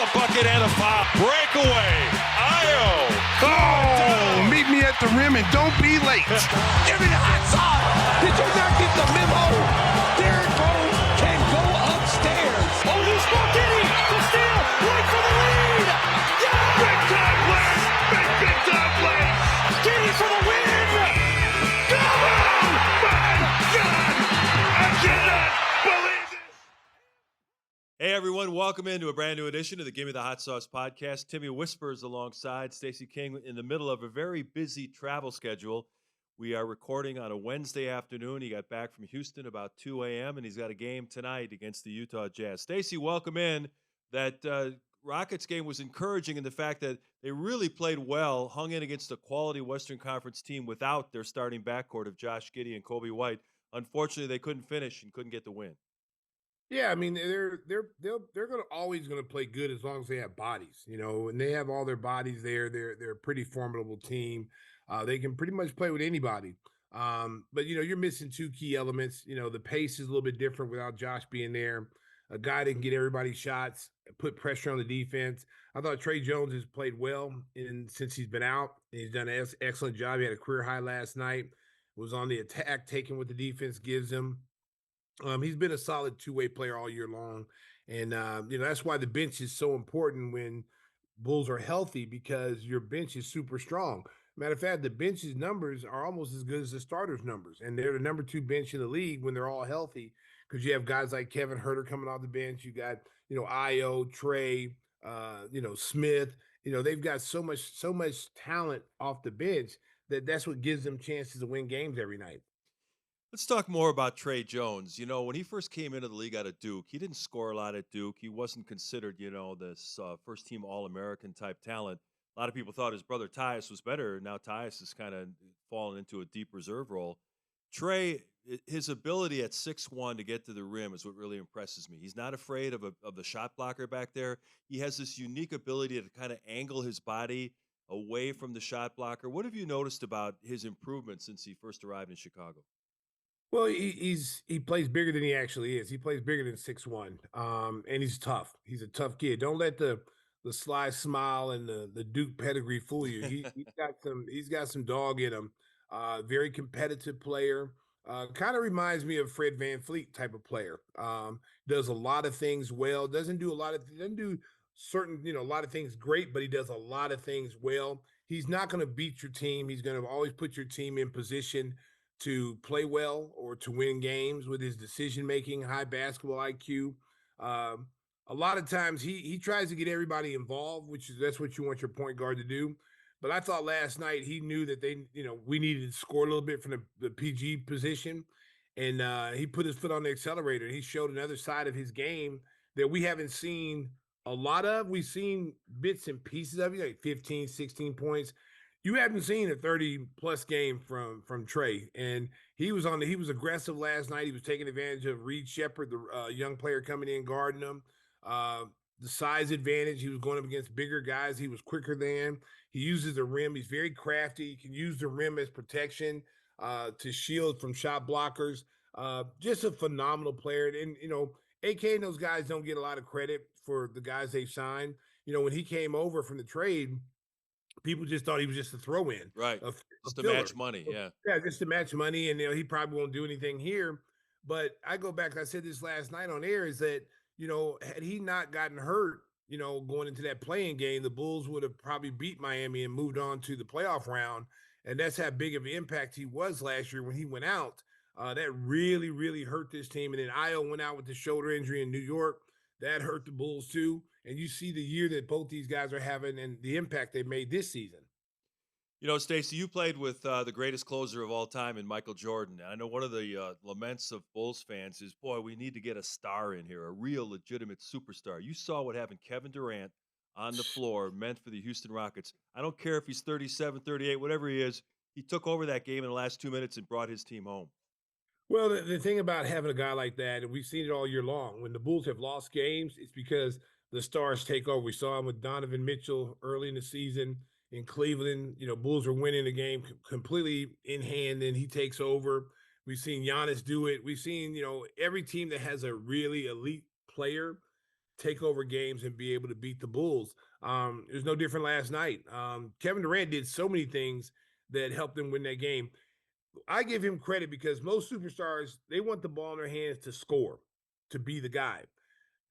the bucket and a foul. Breakaway. Io. Oh, meet me at the rim and don't be late. Give me the hot sauce. Did you not get the memo? Derek Rose can go upstairs. Oh, he's Gimme. The steal. Right for the lead. Yeah! Big time play. Big time play. Gimme for the win. Go! My God! I cannot believe it. Hey everyone, welcome into a brand new edition of the Gimme the Hot Sauce podcast. Timmy Whispers alongside Stacey King in the middle of a very busy travel schedule. We are recording on a Wednesday afternoon. He got back from Houston about 2 a.m. and he's got a game tonight against the Utah Jazz. Stacey, welcome in. That Rockets game was encouraging in the fact that they really played well, hung in against a quality Western Conference team without their starting backcourt of Josh Giddey and Kobe White. Unfortunately, they couldn't finish and couldn't get the win. Yeah, I mean they're always gonna play good as long as they have bodies, and they have all their bodies there. They're a pretty formidable team. They can pretty much play with anybody. But you're missing two key elements. The pace is a little bit different without Josh being there. A guy that can get everybody shots, put pressure on the defense. I thought Tre Jones has played well since he's been out. He's done an excellent job. He had a career high last night. Was on the attack, taking what the defense gives him. He's been a solid two-way player all year long. And, that's why the bench is so important when Bulls are healthy, because your bench is super strong. Matter of fact, the bench's numbers are almost as good as the starters' numbers. And they're the number 2 bench in the league when they're all healthy, because you have guys like Kevin Huerter coming off the bench. You got, Io, Trey, Smith. They've got so much talent off the bench that's what gives them chances to win games every night. Let's talk more about Tre Jones. When he first came into the league out of Duke, he didn't score a lot at Duke. He wasn't considered, this first team All-American type talent. A lot of people thought his brother Tyus was better. Now Tyus has kind of fallen into a deep reserve role. Tre, his ability at 6'1" to get to the rim is what really impresses me. He's not afraid of the shot blocker back there. He has this unique ability to kind of angle his body away from the shot blocker. What have you noticed about his improvement since he first arrived in Chicago? Well, he plays bigger than he actually is. He plays bigger than 6'1", and he's tough. He's a tough kid. Don't let the sly smile and the Duke pedigree fool you. He's got some dog in him. Very competitive player. Kind of reminds me of Fred VanVleet type of player. Does a lot of things well. Doesn't do a lot of things great, but he does a lot of things well. He's not going to beat your team. He's going to always put your team in position to play well or to win games with his decision-making, high basketball IQ. A lot of times he tries to get everybody involved, that's what you want your point guard to do. But I thought last night he knew that we needed to score a little bit from the PG position. And he put his foot on the accelerator. He showed another side of his game that we haven't seen a lot of. We've seen bits and pieces of it, like 15, 16 points. You haven't seen a 30-plus game from Tre, and he was aggressive last night. He was taking advantage of Reed Shepherd, the young player coming in guarding him. The size advantage, he was going up against bigger guys. He was quicker than. He uses the rim. He's very crafty. He can use the rim as protection to shield from shot blockers. Just a phenomenal player. And, AK and those guys don't get a lot of credit for the guys they've signed. When he came over from the trade, people just thought he was just a throw-in. Right. Just to match money, yeah. Yeah, just to match money, and he probably won't do anything here. But I go back, I said this last night on air, is that, had he not gotten hurt, going into that playing game, the Bulls would have probably beat Miami and moved on to the playoff round. And that's how big of an impact he was last year when he went out. That really, really hurt this team. And then Io went out with the shoulder injury in New York. That hurt the Bulls too. And you see the year that both these guys are having and the impact they made this season. Stacey, you played with the greatest closer of all time in Michael Jordan. And I know one of the laments of Bulls fans is, boy, we need to get a star in here, a real legitimate superstar. You saw what having Kevin Durant on the floor meant for the Houston Rockets. I don't care if he's 37, 38, whatever he is. He took over that game in the last 2 minutes and brought his team home. Well, the thing about having a guy like that, and we've seen it all year long, when the Bulls have lost games, it's because the stars take over. We saw him with Donovan Mitchell early in the season in Cleveland. Bulls are winning the game completely in hand, and he takes over. We've seen Giannis do it. We've seen, every team that has a really elite player take over games and be able to beat the Bulls. It was no different last night. Kevin Durant did so many things that helped them win that game. I give him credit because most superstars, they want the ball in their hands to score, to be the guy.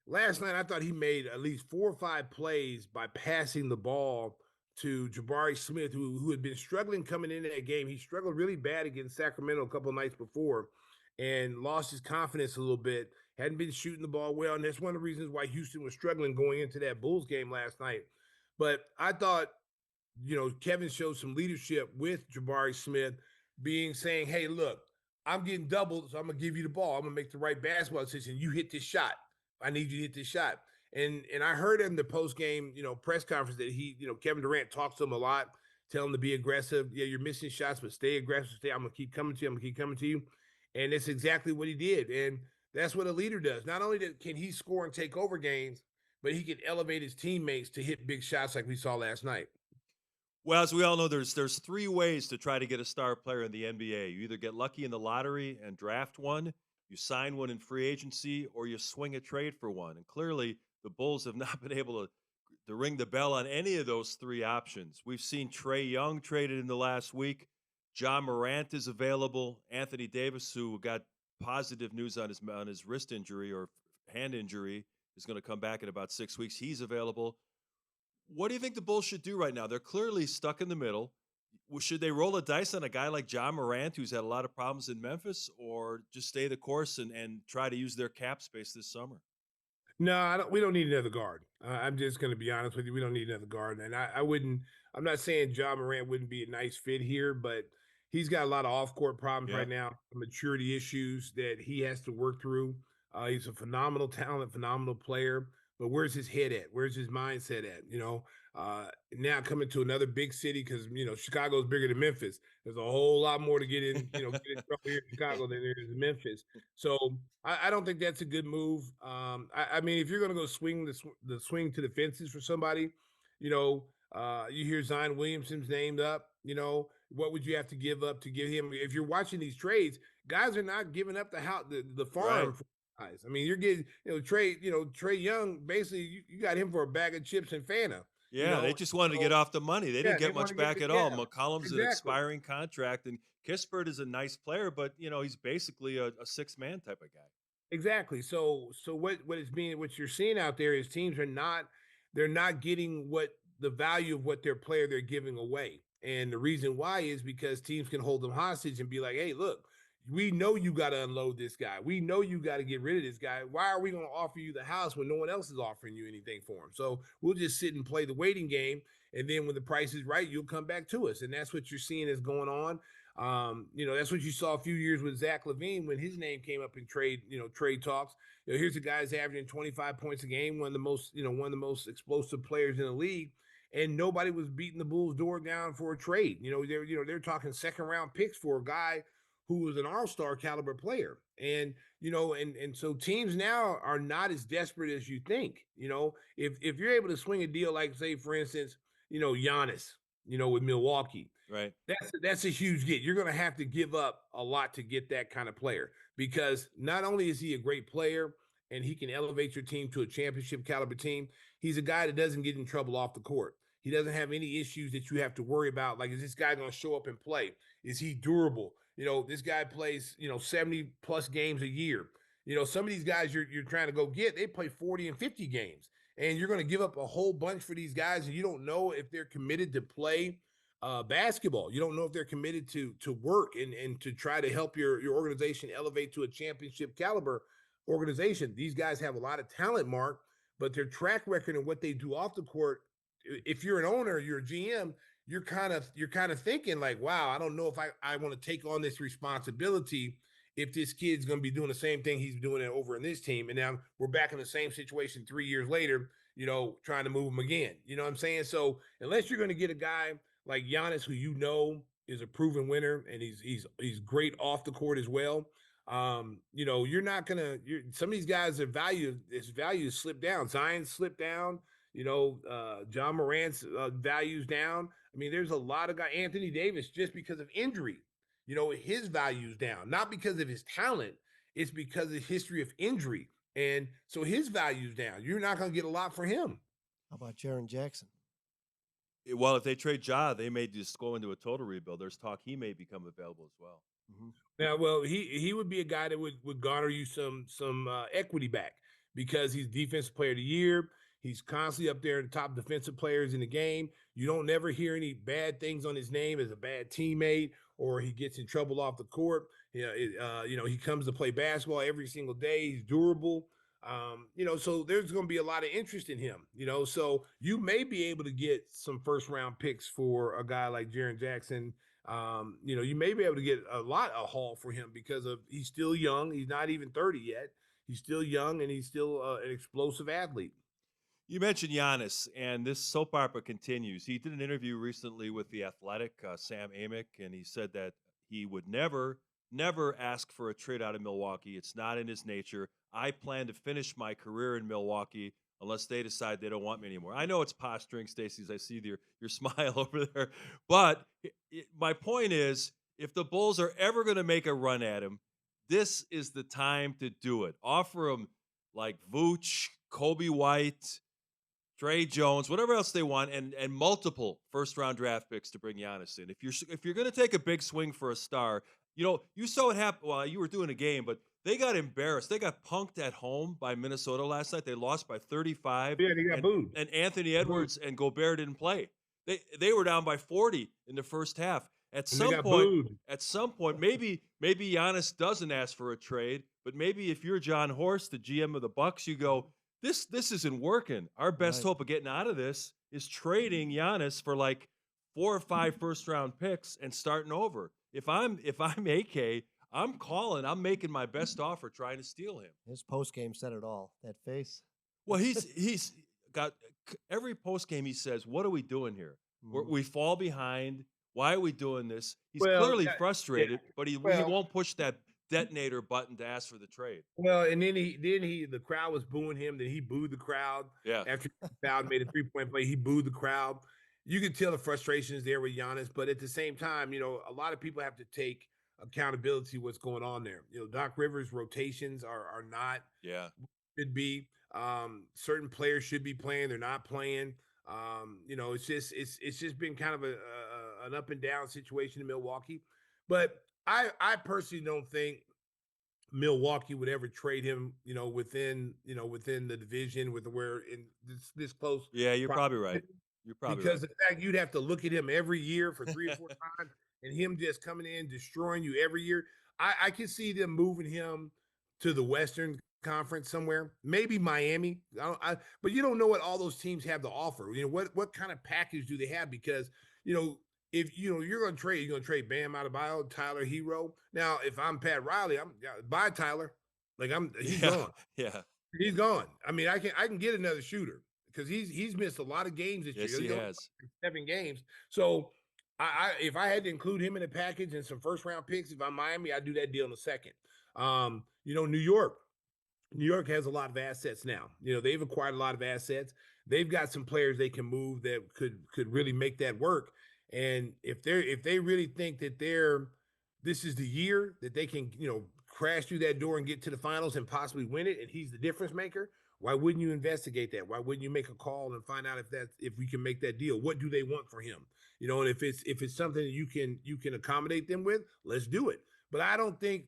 Last night, I thought he made at least 4 or 5 plays by passing the ball to Jabari Smith, who had been struggling coming into that game. He struggled really bad against Sacramento a couple of nights before and lost his confidence a little bit. Hadn't been shooting the ball well. And that's one of the reasons why Houston was struggling going into that Bulls game last night. But I thought, Kevin showed some leadership with Jabari Smith saying, hey, look, I'm getting doubled, so I'm going to give you the ball. I'm going to make the right basketball decision. You hit this shot. I need you to hit this shot. And I heard in the post game, press conference that Kevin Durant talks to him a lot, tell him to be aggressive. Yeah, you're missing shots, but stay aggressive. I'm gonna keep coming to you. I'm gonna keep coming to you. And that's exactly what he did. And that's what a leader does. Not only can he score and take over games, but he can elevate his teammates to hit big shots like we saw last night. Well, as we all know, there's three ways to try to get a star player in the NBA. You either get lucky in the lottery and draft one, you sign one in free agency, or you swing a trade for one. And clearly, the Bulls have not been able to ring the bell on any of those three options. We've seen Trey Young traded in the last week. Ja Morant is available. Anthony Davis, who got positive news on his wrist injury or hand injury, is going to come back in about 6 weeks. He's available. What do you think the Bulls should do right now? They're clearly stuck in the middle. Should they roll a dice on a guy like Ja Morant, who's had a lot of problems in Memphis, or just stay the course and try to use their cap space this summer? No, I don't. We don't need another guard. I'm just going to be honest with you. We don't need another guard, and I wouldn't. I'm not saying Ja Morant wouldn't be a nice fit here, but he's got a lot of off-court problems Yeah, right now, maturity issues that he has to work through. He's a phenomenal talent, phenomenal player, but where's his head at? Where's his mindset at? Now coming to another big city because Chicago's bigger than Memphis. There's a whole lot more to get in, get in trouble here in Chicago than there is in Memphis. So I don't think that's a good move. I mean, if you're going to go swing the swing to the fences for somebody, you hear Zion Williamson's named up. What would you have to give up to get him? If you're watching these trades, guys are not giving up the house, the right. farm for guys. I mean, you're getting Trey Young. Basically, you got him for a bag of chips and Fanta. Yeah, they just wanted to get So off the money. They yeah, didn't they get want much to get back the at all. yeah, McCollum's an exactly. expiring contract, and Kispert is a nice player, but he's basically a six-man type of guy. Exactly. So what you're seeing out there is teams they're not getting what the value of what their player they're giving away. And the reason why is because teams can hold them hostage and be like, "Hey, look, we know you got to unload this guy. We know you got to get rid of this guy. Why are we going to offer you the house when no one else is offering you anything for him?" So we'll just sit and play the waiting game, and then when the price is right, you'll come back to us. And that's what you're seeing is going on. That's what you saw a few years with Zach LaVine when his name came up in trade talks. Here's a guy who's averaging 25 points a game, one of the most explosive players in the league, and nobody was beating the Bulls' door down for a trade. They're talking second round picks for a guy who was an all-star caliber player. And so teams now are not as desperate as you think. If you're able to swing a deal like, say, for instance, Giannis, with Milwaukee, Right. that's a huge get. You're going to have to give up a lot to get that kind of player because not only is he a great player and he can elevate your team to a championship caliber team, he's a guy that doesn't get in trouble off the court. He doesn't have any issues that you have to worry about. Like, is this guy going to show up and play? Is he durable? This guy plays, 70 plus games a year. Some of these guys you're trying to go get, they play 40 and 50 games. And you're going to give up a whole bunch for these guys, and you don't know if they're committed to play basketball. You don't know if they're committed to work and to try to help your organization elevate to a championship caliber organization. These guys have a lot of talent, Mark, but their track record and what they do off the court. If you're an owner, you're a GM, you're kind of thinking like, wow, I don't know if I want to take on this responsibility if this kid's going to be doing the same thing he's doing it over in this team. And now we're back in the same situation 3 years later, trying to move him again. You know what I'm saying? So unless you're going to get a guy like Giannis, who is a proven winner and he's great off the court as well. You're not gonna. Some of these guys, his value slipped down. Zion slipped down. Ja Morant's values down. I mean, there's a lot of guys. Anthony Davis, just because of injury, his values down. Not because of his talent. It's because of history of injury. And so his value's down. You're not going to get a lot for him. How about Jaren Jackson? Well, if they trade Ja, they may just go into a total rebuild. There's talk he may become available as well. Now, well, he would be a guy that would garner you some equity back because he's defensive player of the year. He's constantly up there in the top defensive players in the game. You don't never hear any bad things on his name as a bad teammate or he gets in trouble off the court. He comes to play basketball every single day. He's durable. So there's going to be a lot of interest in him. So you may be able to get some first round picks for a guy like Jaren Jackson. You may be able to get a haul for him because he's still young. He's not even 30 yet. He's still young and he's still an explosive athlete. You mentioned Giannis, and this soap opera continues. He did an interview recently with The Athletic, Sam Amick, and he said that he would never ask for a trade out of Milwaukee. It's not in his nature. I plan to finish my career in Milwaukee unless they decide they don't want me anymore. I know it's posturing, Stacey, as I see your smile over there. But my point is, if the Bulls are ever going to make a run at him, this is the time to do it. Offer him like Vooch, Kobe White, Tre Jones, whatever else they want, and multiple first round draft picks to bring Giannis in. If you're going to take a big swing for a star, you saw it happen while you were doing a game, but they got embarrassed. They got punked at home by Minnesota last night. They lost by 35. Yeah, they got booed. And Anthony Edwards and Gobert didn't play. They were down by 40 in the first half. At some point, maybe Giannis doesn't ask for a trade, but maybe if you're John Horst, the GM of the Bucks, you go, This isn't working. Our best hope of getting out of this is trading Giannis for like 4 or 5 first round picks and starting over. If I'm AK, I'm calling. I'm making my best offer, trying to steal him. His post game said it all. That face. Well, he's got every post game. He says, "What are we doing here? We fall behind. Why are we doing this?" He's clearly frustrated, but he won't push that detonator button to ask for the trade. Well, and then the crowd was booing him. Then he booed the crowd. Yeah. After he fouled, made a 3-point play, he booed the crowd. You can tell the frustration is there with Giannis, but at the same time, a lot of people have to take accountability what's going on there. Doc Rivers' rotations are not should be. Certain players should be playing, they're not playing. It's just been kind of an up and down situation in Milwaukee. But I personally don't think Milwaukee would ever trade him, within the division with where in this close. Yeah, you're probably right. Because the fact you'd have to look at him every year for 3 or 4 times and him just coming in, destroying you every year. I can see them moving him to the Western Conference somewhere, maybe Miami. But you don't know what all those teams have to offer. What kind of package do they have? Because, if you're going to trade Bam Adebayo, Tyler Hero. Now, if I'm Pat Riley, bye Tyler. He's gone. Yeah, he's gone. I mean, I can get another shooter because he's missed a lot of games this year. Yes, he has 7 games. So if I had to include him in the package and some first round picks, if I'm Miami, I'd do that deal in a second. New York has a lot of assets now. They've acquired a lot of assets. They've got some players they can move that could really make that work. And if they really think that this is the year that they can, crash through that door and get to the finals and possibly win it, and he's the difference maker, why wouldn't you investigate that? Why wouldn't you make a call and find out if we can make that deal? What do they want for him? And if it's something that you can accommodate them with, let's do it. But I don't think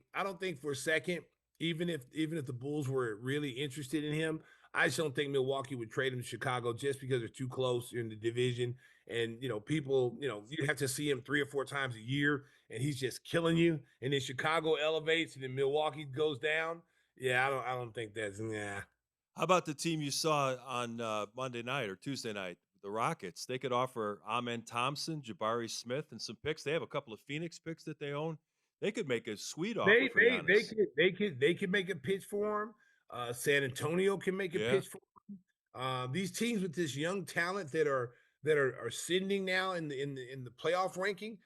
for a second, even if the Bulls were really interested in him, I just don't think Milwaukee would trade him to Chicago just because they're too close in the division. And, people, you have to see him 3 or 4 times a year and he's just killing you. And then Chicago elevates and then Milwaukee goes down. Yeah, I don't think that's, nah. How about the team you saw on Monday night or Tuesday night, the Rockets? They could offer Amen Thompson, Jabari Smith, and some picks. They have a couple of Phoenix picks that they own. They could make a sweet offer for Giannis. They could make a pitch for him. San Antonio can make a pitch for him. These teams with this young talent that are ascending now in the playoff ranking.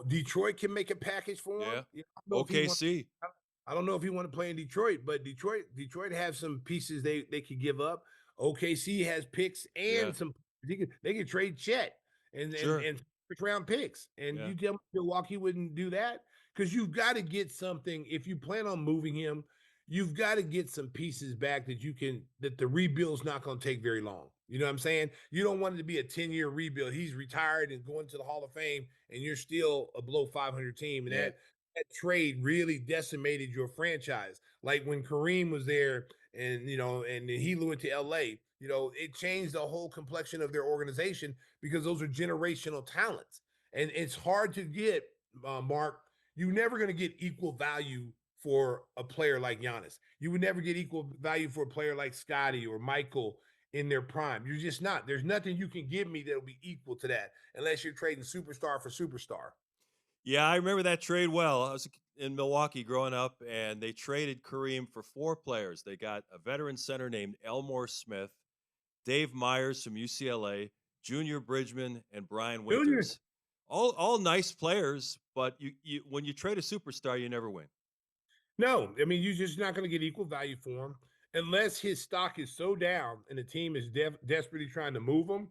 Detroit can make a package for him. Yeah. OKC. I don't know if he want to play in Detroit, but Detroit have some pieces they could give up. OKC has picks and some. They could trade Chet and first round picks. And you tell me Milwaukee wouldn't do that? Because you've got to get something. If you plan on moving him, you've got to get some pieces back that the rebuild's not going to take very long. You know what I'm saying? You don't want it to be a 10-year rebuild. He's retired and going to the Hall of Fame, and you're still a below 500 team. And Yeah. that trade really decimated your franchise. Like when Kareem was there and, and he went to LA, it changed the whole complexion of their organization because those are generational talents. And it's hard to get, Mark, you're never going to get equal value for a player like Giannis. You would never get equal value for a player like Scotty or Michael in their prime. You're just not. There's nothing you can give me that'll be equal to that unless you're trading superstar for superstar. Yeah, I remember that trade well. I was in Milwaukee growing up, and they traded Kareem for 4 players. They got a veteran center named Elmore Smith, Dave Myers from UCLA, Junior Bridgman, and Brian Junior. Winters. All nice players, but you when you trade a superstar, you never win. No, I mean, you're just not going to get equal value for him unless his stock is so down and the team is desperately trying to move him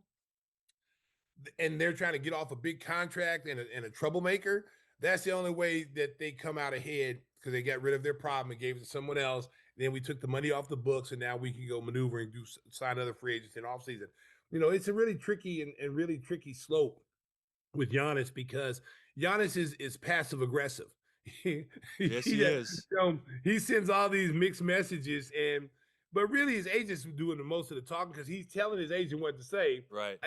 and they're trying to get off a big contract and a troublemaker. That's the only way that they come out ahead because they got rid of their problem and gave it to someone else. Then we took the money off the books and now we can go maneuver and sign other free agents in offseason. It's a really tricky and really tricky slope with Giannis because Giannis is passive aggressive. he, Yes, he, he is. he sends all these mixed messages, but really his agent's doing the most of the talking because he's telling his agent what to say. Right.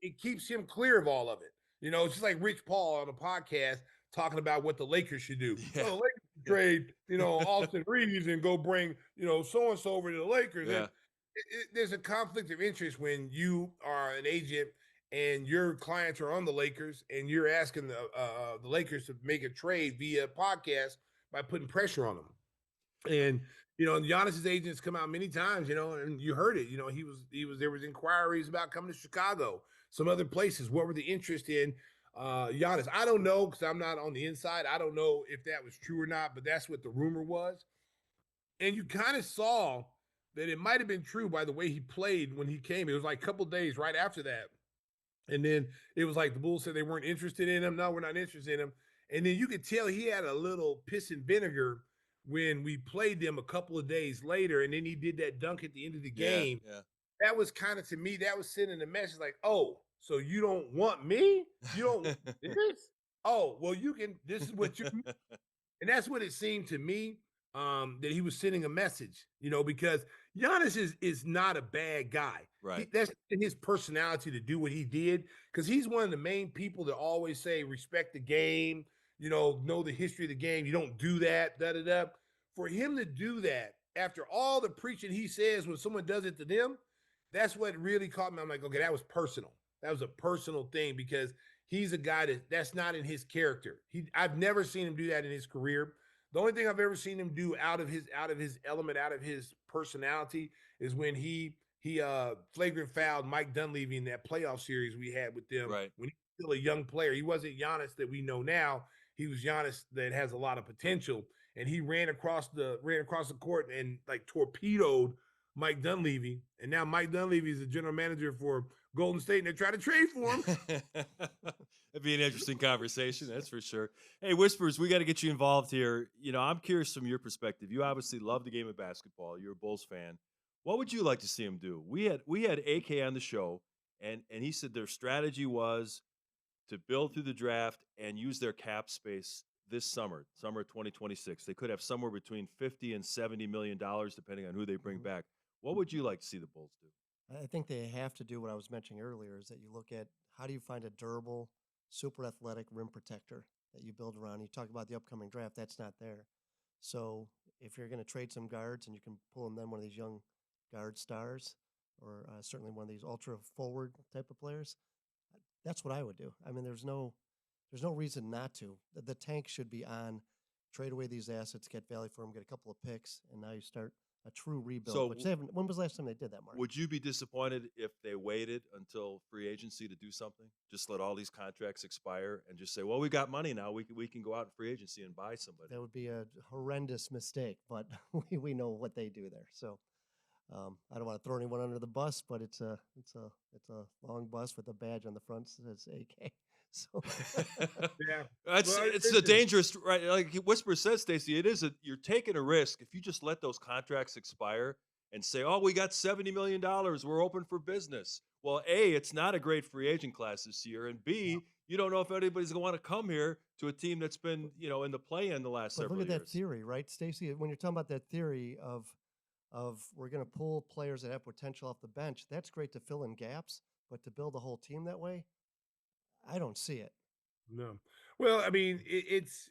It keeps him clear of all of it. It's just like Rich Paul on a podcast talking about what the Lakers should do. Yeah. The Lakers should trade, Austin Reeves and go bring, so and so over to the Lakers. Yeah. And there's a conflict of interest when you are an agent and your clients are on the Lakers and you're asking the Lakers to make a trade via podcast by putting pressure on them. And Giannis's agents come out many times, and you heard it. There was inquiries about coming to Chicago, some other places. What were the interest in Giannis? I don't know because I'm not on the inside. I don't know if that was true or not, but that's what the rumor was. And you kind of saw that it might have been true by the way he played when he came. It was like a couple days right after that. And then it was like the Bulls said they weren't interested in him. No, we're not interested in him. And then you could tell he had a little piss and vinegar when we played them a couple of days later. And then he did that dunk at the end of the game. Yeah. That was kind of, to me, that was sending a message like, oh, so you don't want me? You don't want this? Oh, well, you can, this is what you, and that's what it seemed to me, that he was sending a message, because Giannis is not a bad guy. Right. That's in his personality to do what he did because he's one of the main people that always say respect the game, know the history of the game. You don't do that, da-da-da. For him to do that after all the preaching he says when someone does it to them, that's what really caught me. I'm like, okay, that was personal. That was a personal thing because he's a guy that's not in his character. I've never seen him do that in his career. The only thing I've ever seen him do out of his element, out of his personality, is when he flagrant fouled Mike Dunleavy in that playoff series we had with them. Right. When he was still a young player. He wasn't Giannis that we know now. He was Giannis that has a lot of potential. And he ran across the court and like torpedoed Mike Dunleavy. And now Mike Dunleavy is the general manager for Golden State, and they're trying to trade for him. That'd be an interesting conversation, that's for sure. Hey, Whispers, we got to get you involved here. I'm curious from your perspective. You obviously love the game of basketball. You're a Bulls fan. What would you like to see him do? We had AK on the show, and he said their strategy was to build through the draft and use their cap space this summer of 2026. They could have somewhere between $50 and $70 million, depending on who they bring back. What would you like to see the Bulls do? I think they have to do what I was mentioning earlier is that you look at how do you find a durable, super athletic rim protector that you build around. You talk about the upcoming draft, that's not there. So if you're going to trade some guards and you can pull in then one of these young guard stars or certainly one of these ultra forward type of players, that's what I would do. I mean, there's no reason not to. The tank should be on, trade away these assets, get value for them, get a couple of picks, and now you start a true rebuild. So which they haven't. When was the last time they did that, Mark? Would you be disappointed if they waited until free agency to do something? Just let all these contracts expire and just say, well, we got money now. We can go out in free agency and buy somebody. That would be a horrendous mistake, but we know what they do there. So I don't want to throw anyone under the bus, but it's a long bus with a badge on the front that says AK. So Yeah. It's Well, it's a listen, dangerous, right? Like Whisper said, Stacey, you're taking a risk if you just let those contracts expire and say, "Oh, we got $70 million, we're open for business." Well, A, it's not a great free agent class this year, and B, you don't know if anybody's going to want to come here to a team that's been, in the play-in the last but look several at that years. theory, right, Stacey? When you're talking about that theory of we're going to pull players that have potential off the bench, that's great to fill in gaps, but to build a whole team that way, I don't see it. no. Well, I mean, it's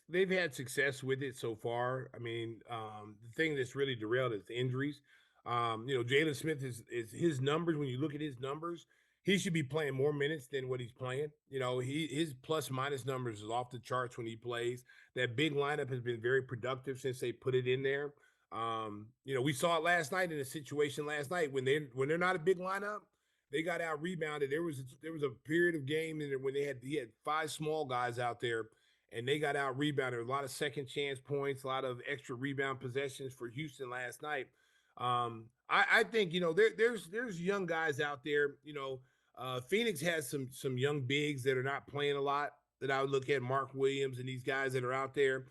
they've had success with it so far. I mean, the thing that's really derailed is the injuries. Jalen Smith is his numbers. When you look at his numbers, he should be playing more minutes than what he's playing. His plus minus numbers is off the charts when he plays. That big lineup has been very productive since they put it in there. We saw it last night in a situation last night when they're not a big lineup, they got out rebounded. There was a period of game in there when he had five small guys out there, and they got out rebounded. A lot of second chance points, a lot of extra rebound possessions for Houston last night. I think there's young guys out there. Phoenix has some young bigs that are not playing a lot. That I would look at Mark Williams and these guys that are out there.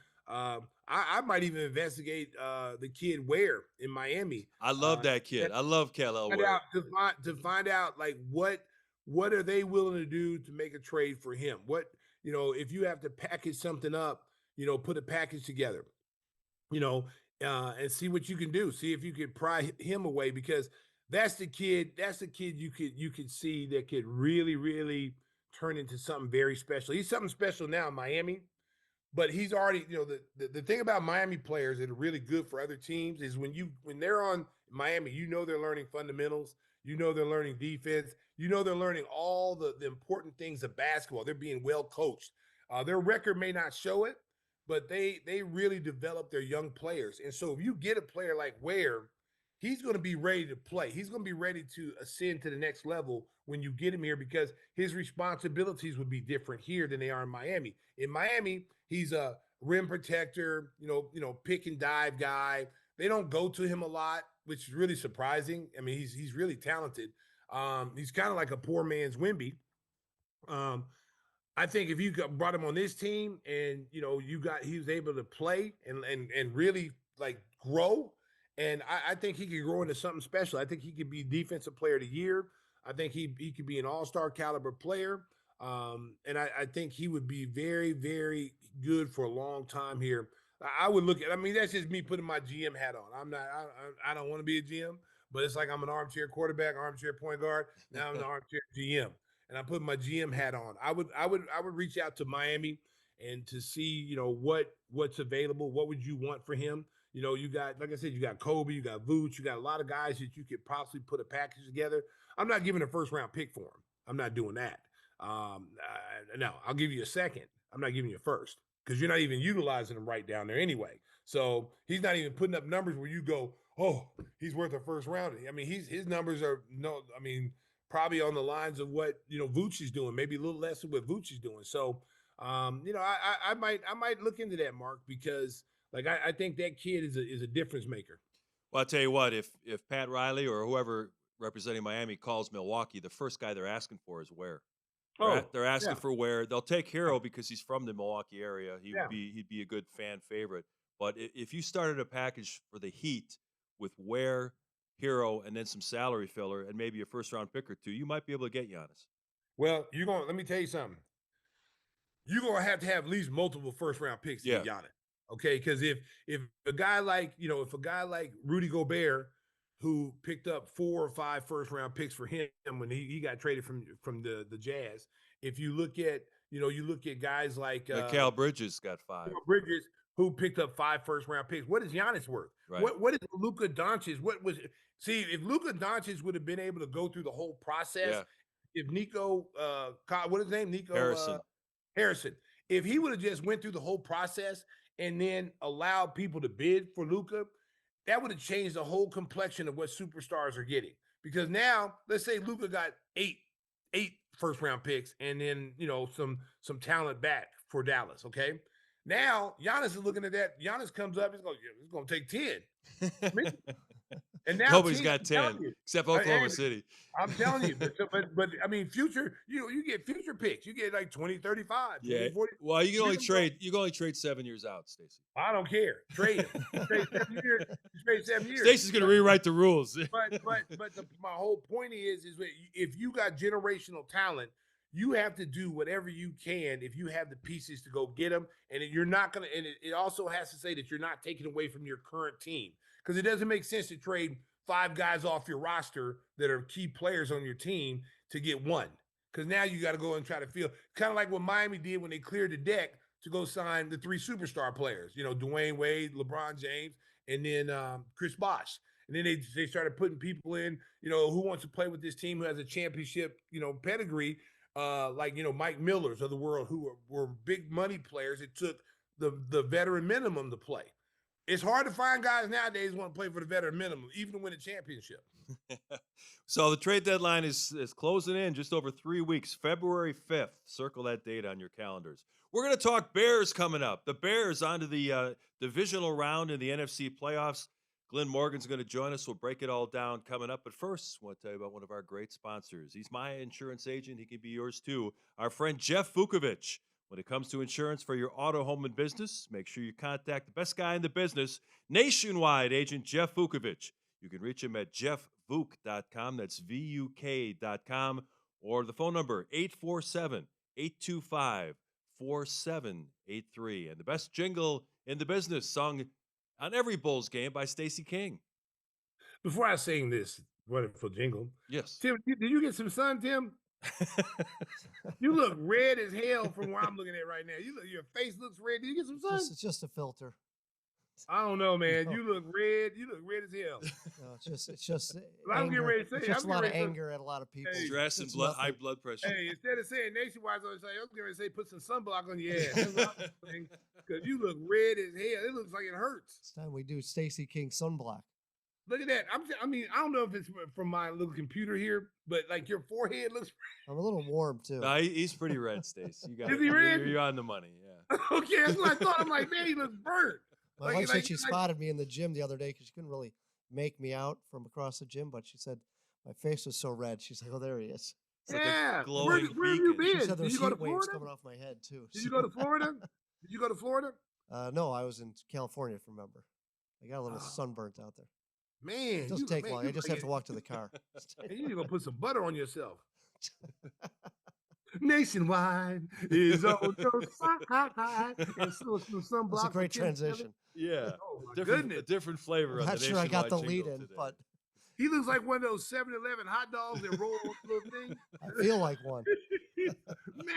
I might even investigate the kid Ware in Miami. I love that kid. I love Kelley Find Ware. out to find out like what are they willing to do to make a trade for him? If you have to package something up, put a package together, and see what you can do. See if you could pry him away because that's the kid. That's the kid you could see that could really really turn into something very special. He's something special now in Miami. But he's already, the thing about Miami players that are really good for other teams is when they're on Miami, they're learning fundamentals, they're learning defense, they're learning all the important things of basketball. They're being well coached. Their record may not show it, but they really develop their young players. And so if you get a player like Ware, he's going to be ready to play. He's going to be ready to ascend to the next level when you get him here because his responsibilities would be different here than they are in Miami. In Miami, he's a rim protector, pick and dive guy. They don't go to him a lot, which is really surprising. I mean, he's really talented. He's kind of like a poor man's Wemby. Um, I think if you brought him on this team and he was able to play and really like grow, and I think he could grow into something special. I think he could be defensive player of the year. I think he could be an all-star caliber player. And I think he would be very, very good for a long time here. I would look at. I mean, that's just me putting my GM hat on. I'm not. I don't want to be a GM, but it's like I'm an armchair quarterback, armchair point guard. Now I'm an armchair GM, and I put my GM hat on. I would reach out to Miami and to see what's available. What would you want for him? You got, like I said, you got Kobe, you got Vooch, you got a lot of guys that you could possibly put a package together. I'm not giving a first round pick for him. I'm not doing that. No, I'll give you a second. I'm not giving you a first because you're not even utilizing him right down there anyway. So he's not even putting up numbers where you go, oh, he's worth a first round. I mean, his numbers are probably on the lines of what Vooch is doing, maybe a little less than what Vooch is doing. So, I might look into that, Mark, because like I think that kid is a difference maker. Well, I'll tell you what, if Pat Riley or whoever representing Miami calls Milwaukee, the first guy they're asking for is Ware. They're asking yeah. for Ware. They'll take Hero because he's from the Milwaukee area. Yeah. He'd be a good fan favorite. But if you started a package for the Heat with Ware, Hero, and then some salary filler and maybe a first round pick or two, you might be able to get Giannis. Well, let me tell you something. You're gonna have to have at least multiple first round picks to get Giannis. Okay, because if a guy like Rudy Gobert, who picked up 4 or 5 first round picks for him when he got traded from the Jazz, if you look at guys like Cal Bridges got 5. Bridges, who picked up 5 first round picks. What is Giannis worth? Right. What is Luka Doncic? If Luka Doncic would have been able to go through the whole process, if Nico what is his name? Nico Harrison. If he would have just went through the whole process and then allowed people to bid for Luka, that would have changed the whole complexion of what superstars are getting. Because now, let's say Luka got 8 first round picks and then some talent back for Dallas. Okay. Now Giannis is looking at that. Giannis comes up, he's going to take 10. And now Nobody's teams, got I'm 10 telling you, except I, Oklahoma hey, City. I'm telling you, but I mean, future, you get future picks. You get like 2035, Yeah. 2040. Well, you can only Give 'em those- trade 7 years out, Stacey. I don't care. Trade him. Trade 7 years. Trade 7 years. Stacey's going to rewrite the rules. My whole point is if you got generational talent, you have to do whatever you can if you have the pieces to go get them. And you're not gonna. And it also has to say that you're not taking away from your current team, because it doesn't make sense to trade 5 guys off your roster that are key players on your team to get one. Because now you got to go and try to feel kind of like what Miami did when they cleared the deck to go sign the 3 superstar players. You know, Dwayne Wade, LeBron James, and then Chris Bosh. And then they started putting people in, you know, who wants to play with this team who has a championship, you know, pedigree, like, you know, Mike Millers of the world, who were big money players. It took the veteran minimum to play. It's hard to find guys nowadays who want to play for the veteran minimum, even to win a championship. So the trade deadline is closing in just over 3 weeks, February 5th. Circle that date on your calendars. We're going to talk Bears coming up. The Bears onto the divisional round in the NFC playoffs. Glenn Morgan's going to join us. We'll break it all down coming up. But first, I want to tell you about one of our great sponsors. He's my insurance agent. He can be yours too. Our friend Jeff Vukovich. When it comes to insurance for your auto, home, and business, make sure you contact the best guy in the business, nationwide agent Jeff Vukovich. You can reach him at jeffvuk.com. That's VUK.com. Or the phone number, 847-825-4783. And the best jingle in the business, sung on every Bulls game by Stacey King. Before I sing this wonderful jingle, Yes. Tim, did you get some sun, Tim? You look red as hell from where I'm looking at right now. Your face looks red. Did you get some sun? It's just a filter. I don't know, man. No. You look red. You look red as hell. No, it's just I'm getting anger. ready to say, It's just I'm a lot of getting ready to- anger at a lot of people. Hey, Stress and It's high nothing. blood pressure. Hey, instead of saying nationwide, I was getting ready to say put some sunblock on your ass. That's what I'm saying. Because you look red as hell. It looks like it hurts. It's time we do Stacey King sunblock. Look at that. I mean, I don't know if it's from my little computer here, but like your forehead looks. I'm a little warm too. No, he's pretty red, Stace. You got Is it. he red? You're on the money. Yeah. Okay, that's what I thought. I'm like, man, he looks burnt. My wife said she spotted me in the gym the other day because she couldn't really make me out from across the gym, but she said my face was so red. She's like, "Oh, there he is." It's like a Yeah. glowing Where have you beacon. She been? said Did there's you go to heat waves Florida? coming off my head too. Did you go to Florida? Did you go to Florida? No, I was in California. If you remember, I got a little sunburnt out there. Man, It doesn't take long. I just have to walk to the car. You need to go put some butter on yourself. Nationwide is on your side. And so some sunblock. That's a great for Tim transition. Yeah. Oh, my A goodness. different flavor. I'm on not the sure I got the Nationwide lead jingle in, today. but He looks like one of those 7-Eleven hot dogs that roll on the little thing. I feel like one. Like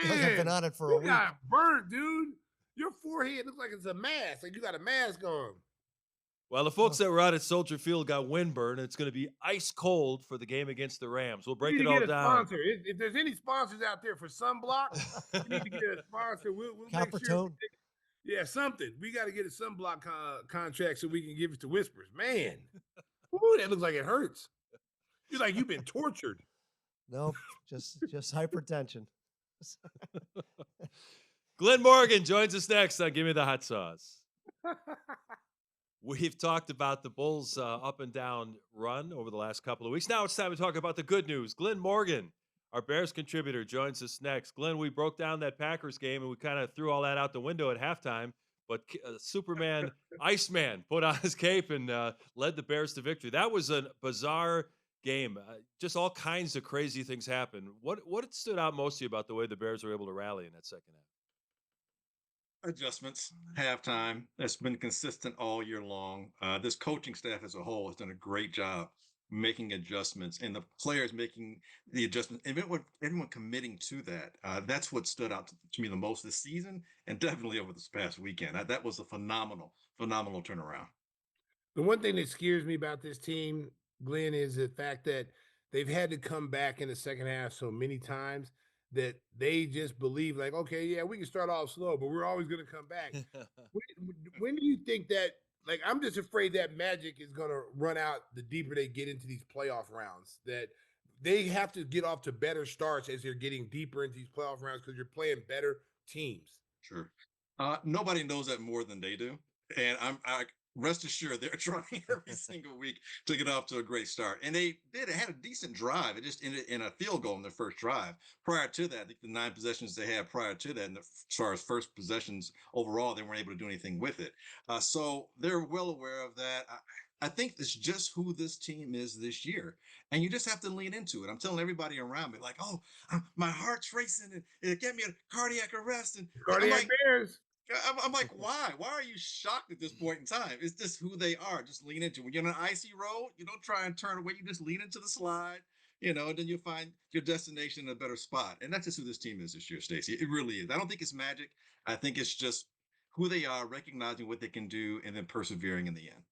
I've been Man, on it for a you week. got burnt, dude. Your forehead looks like it's a mask. Like you got a mask on. Well, the folks that were out at Soldier Field got windburn. It's going to be ice cold for the game against the Rams. We'll break We it need to all get a down. sponsor. If there's any sponsors out there for sunblock, we need to get a sponsor. We'll make Copper sure. tone. Yeah, something. We got to get a sunblock contract so we can give it to Whispers. Man, ooh, that looks like it hurts. You're like you've been tortured. Nope, just hypertension. Glenn Morgan joins us next on Give Me the Hot Sauce. We've talked about the Bulls' up and down run over the last couple of weeks. Now it's time to talk about the good news. Glenn Morgan, our Bears contributor, joins us next. Glenn, we broke down that Packers game and we kind of threw all that out the window at halftime. But Superman, Iceman, put on his cape and led the Bears to victory. That was a bizarre game. Just all kinds of crazy things happened. What stood out most to you about the way the Bears were able to rally in that second half? Adjustments, halftime. That's been consistent all year long. This coaching staff as a whole has done a great job making adjustments, and the players making the adjustments, and everyone committing to that. That's what stood out to me the most this season, and definitely over this past weekend. That was a phenomenal turnaround. The one thing that scares me about this team, Glenn, is the fact that they've had to come back in the second half so many times that they just believe like, okay, yeah, we can start off slow, but we're always going to come back. When do you think that, like, I'm just afraid that magic is going to run out the deeper they get into these playoff rounds, that they have to get off to better starts as they're getting deeper into these playoff rounds because you're playing better teams. Sure. Nobody knows that more than they do. And rest assured they're trying every single week to get off to a great start. And they had a decent drive. It just ended in a field goal in their first drive. Prior to that, I think the 9 possessions they had prior to that, and as far as first possessions overall, they weren't able to do anything with it. So they're well aware of that. I think it's just who this team is this year. And you just have to lean into it. I'm telling everybody around me, like, oh, my heart's racing and it get me a cardiac arrest. And I'm Cardiac like, Bears. I'm like, why? Why are you shocked at this point in time? It's just who they are. Just lean into it. When you're on an icy road, you don't try and turn away. You just lean into the slide, and then you'll find your destination in a better spot. And that's just who this team is this year, Stacey. It really is. I don't think it's magic. I think it's just who they are, recognizing what they can do, and then persevering in the end.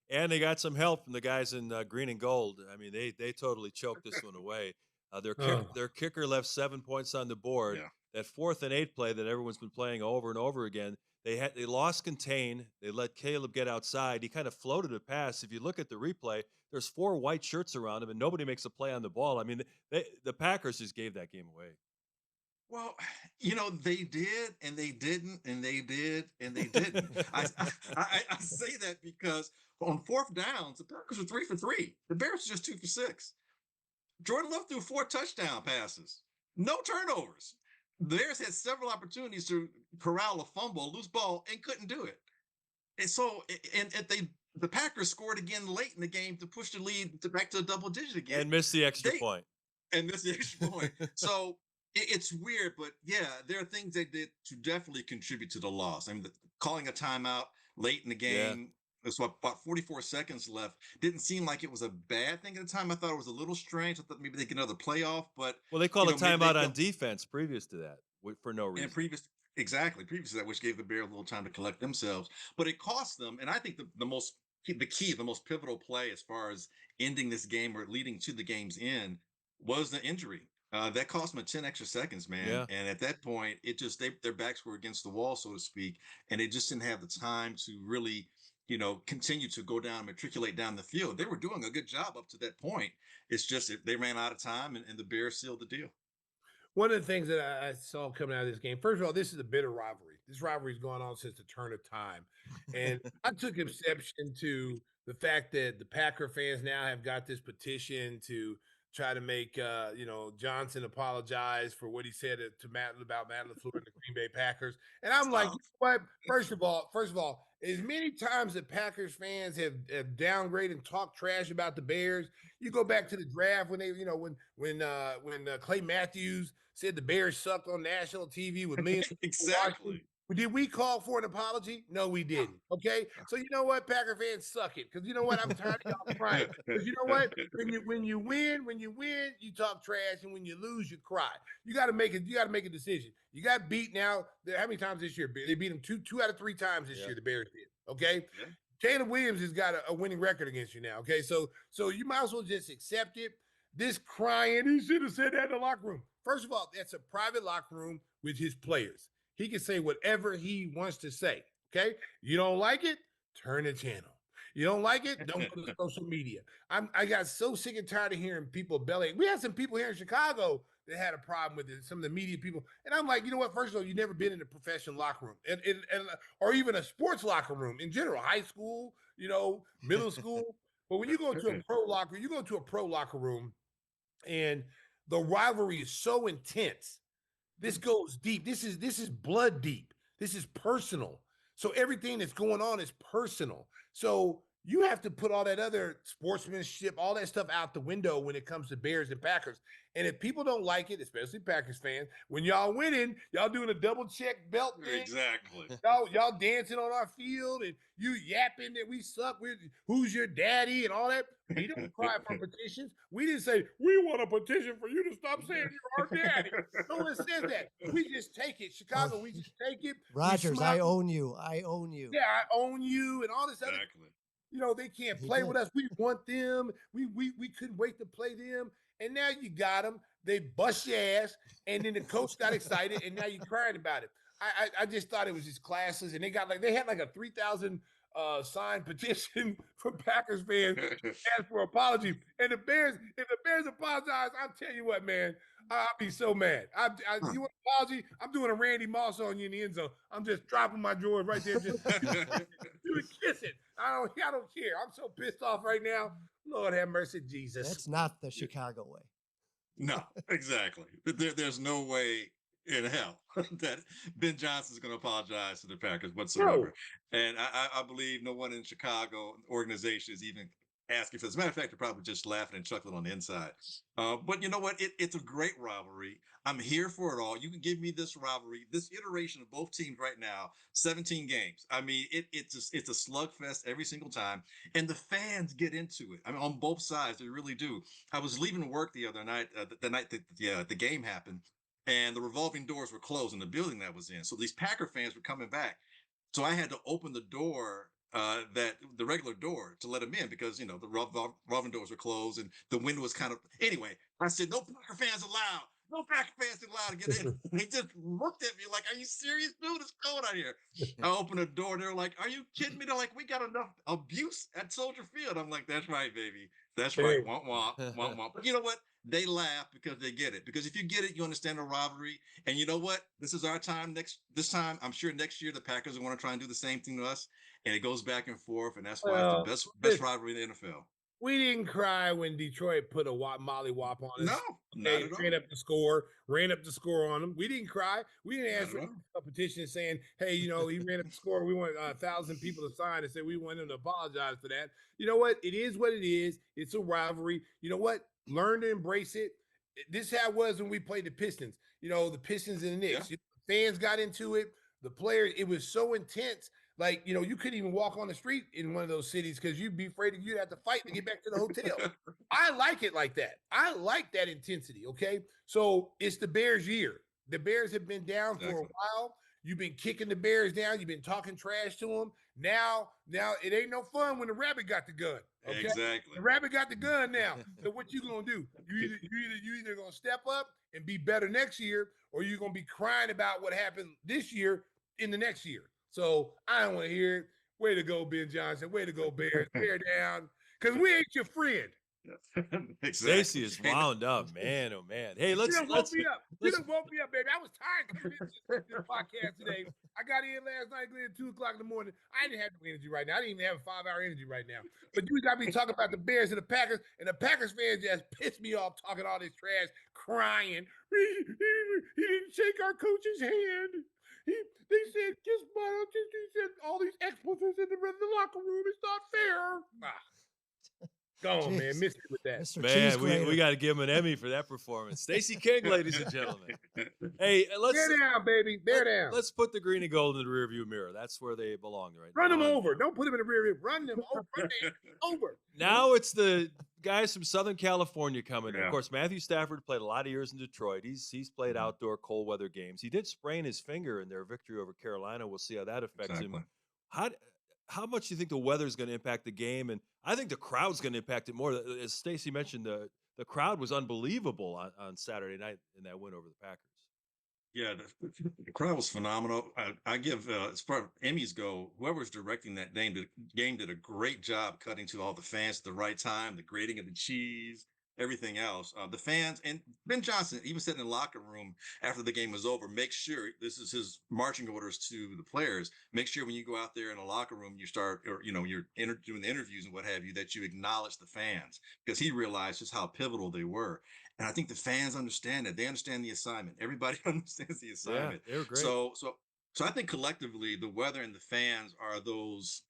And they got some help from the guys in green and gold. I mean, they totally choked this one away. Their kicker left 7 points on the board. Yeah. That 4th and 8 play that everyone's been playing over and over again. They lost contain. They let Caleb get outside. He kind of floated a pass. If you look at the replay, there's 4 white shirts around him, and nobody makes a play on the ball. I mean, the Packers just gave that game away. Well, they did, and they didn't, and they did, and they didn't. I say that because on 4th downs, the Packers were 3 for 3. The Bears were just 2 for 6. Jordan Love threw 4 touchdown passes, no turnovers. The Bears had several opportunities to corral a fumble, loose ball, and couldn't do it. And so, the Packers scored again late in the game to push the lead back to a double digit again. And missed the extra point. And missed the extra point. So it's weird, but yeah, there are things they did to definitely contribute to the loss. I mean, calling a timeout late in the game. There's about 44 seconds left. Didn't seem like it was a bad thing at the time. I thought it was a little strange. I thought maybe they get another playoff, but well, they called a timeout on defense previous to that for no reason. And previous to that, which gave the Bears a little time to collect themselves. But it cost them. And I think the most pivotal play as far as ending this game or leading to the game's end was the injury. That cost them 10 extra seconds, man. Yeah. And at that point, it just their backs were against the wall, so to speak, and they just didn't have the time to really continue to go down, matriculate down the field. They were doing a good job up to that point. It's just they ran out of time, and the Bears sealed the deal. One of the things that I saw coming out of this game, first of all, this is a bitter rivalry. This rivalry's going on since the turn of time. And I took exception to the fact that the Packer fans now have got this petition to try to make Johnson apologize for what he said about Matt LaFleur and the Green Bay Packers. And I'm like, what? First of all, as many times that Packers fans have downgraded and talked trash about the Bears, you go back to the draft when they, when Clay Matthews said the Bears sucked on national TV with millions. Exactly. Did we call for an apology? No, we didn't. Okay. So you know what, Packer fans, suck it. Because you know what? I'm tired of y'all crying. Because you know what? When you win, you talk trash, and when you lose, you cry. You got to make a decision. You got beat now. How many times this year? They beat them two out of 3 times this year, the Bears did. Okay. Yeah. Caleb Williams has got a winning record against you now. Okay. So you might as well just accept it. This crying, he should have said that in the locker room. First of all, that's a private locker room with his players. He can say whatever he wants to say, okay? You don't like it? Turn the channel. You don't like it? Don't go to social media. I got so sick and tired of hearing people belly. We had some people here in Chicago that had a problem with it, some of the media people. And I'm like, you know what? First of all, you've never been in a professional locker room or even a sports locker room in general, high school, middle school. But when you go to a pro locker room and the rivalry is so intense. This goes deep. This is blood deep. This is personal. So everything that's going on is personal. So you have to put all that other sportsmanship, all that stuff out the window when it comes to Bears and Packers. And if people don't like it, especially Packers fans, when y'all winning, y'all doing a double check belt thing. Exactly. Y'all dancing on our field and you yapping that we suck. Who's your daddy and all that. We don't cry for petitions. We didn't say, we want a petition for you to stop saying you're our daddy. No one says that. We just take it. Chicago, we just take it. Rodgers, I own you. Yeah, I own you and all this other. They can't play with us. We want them. We couldn't wait to play them. And now you got them. They bust your ass. And then the coach got excited. And now you're crying about it. I just thought it was just classless. And they had like a 3,000 signed petition from Packers fans to ask for apology. And if the Bears apologize, I'll tell you what, man, I'll be so mad. You want an apology? I'm doing a Randy Moss on you in the end zone. I'm just dropping my drawers right there, just doing kissing. I don't care. I'm so pissed off right now. Lord have mercy, Jesus. That's not the Chicago way. No, exactly. There's no way in hell that Ben Johnson's going to apologize to the Packers whatsoever. No. And I believe no one in Chicago organization is even asking for this. As a matter of fact, they're probably just laughing and chuckling on the inside. But you know what? It's a great rivalry. I'm here for it all. You can give me this rivalry, this iteration of both teams right now, 17 games. I mean, it's a slugfest every single time. And the fans get into it. I mean, on both sides, they really do. I was leaving work the other night, the night that the game happened, and the revolving doors were closed in the building that I was in. So these Packer fans were coming back. So I had to open the door, the regular door, to let them in because the revolving doors were closed and the window was kind of. Anyway, I said, "No Packer fans allowed. No Packer fans allowed to get in." They just looked at me like, "Are you serious, dude? It's cold out here." I opened the door. They're like, "Are you kidding me?" They're like, "We got enough abuse at Soldier Field." I'm like, "That's right, baby. That's right. Womp womp womp womp." But you know what? They laugh because they get it. Because if you get it, you understand the rivalry. And you know what? This is our time. This time, I'm sure next year the Packers are going to try and do the same thing to us, and it goes back and forth. And that's why it's the best rivalry in the NFL. We didn't cry when Detroit put a molly wop on us. No, not at all. Ran up the score on them. We didn't cry. We didn't ask for a petition saying, "Hey, he ran up the score. We want 1,000 people to sign and say we want him to apologize for that." You know what? It is what it is. It's a rivalry. You know what? Learn to embrace it. This is how it was when we played the Pistons. The Pistons and the Knicks. Yeah. The fans got into it. The players. It was so intense. Like, you couldn't even walk on the street in one of those cities because you'd be afraid you'd have to fight to get back to the hotel. I like it like that. I like that intensity, okay? So it's the Bears' year. The Bears have been down for a while. You've been kicking the Bears down. You've been talking trash to them. Now it ain't no fun when the rabbit got the gun. Okay? Exactly. The rabbit got the gun now. So what you gonna do? You either gonna step up and be better next year, or you're gonna be crying about what happened this year in the next year. So I don't want to hear it. Way to go, Ben Johnson. Way to go, Bears. Bear down. Because we ain't your friend. Exactly. Stacey is wound up, man. Oh man. Hey, let's woke me up. You done woke me up, baby. I was tired coming into this podcast today. I got in last night at 2:00 in the morning. I didn't have no energy right now. I didn't even have a 5-hour energy right now. But you got me talking about the Bears and the Packers, and the Packers fans just pissed me off talking all this trash, crying. He didn't shake our coach's hand. They said, he said all these expletives in the locker room. It's not fair. Go on, man. Missed it with that. Mr. Man, we got to give him an Emmy for that performance. Stacey King, ladies and gentlemen. Hey, bear down, baby. Bear down. Let's put the green and gold in the rearview mirror. That's where they belong right now. Run them now. over. Don't put them in the rear view. Run them over. Run them over. Now it's the guys from Southern California coming in. Of course, Matthew Stafford played a lot of years in Detroit. He's played outdoor cold weather games. He did sprain his finger in their victory over Carolina. We'll see how that affects him. How much do you think the weather is going to impact the game? And I think the crowd's going to impact it more. As Stacey mentioned, the crowd was unbelievable on Saturday night in that win over the Packers. Yeah, the crowd was phenomenal. I give, as far as Emmys go, whoever's directing that game did a great job cutting to all the fans at the right time, the grating of the cheese, everything else. The fans, and Ben Johnson even said in the locker room after the game was over, make sure, this is his marching orders to the players, make sure when you go out there in the locker room, you start, or you're doing the interviews and what have you, that you acknowledge the fans, because he realized just how pivotal they were. And I think the fans understand it. They understand the assignment. Everybody understands the assignment. Yeah, they were great. So I think collectively the weather and the fans are those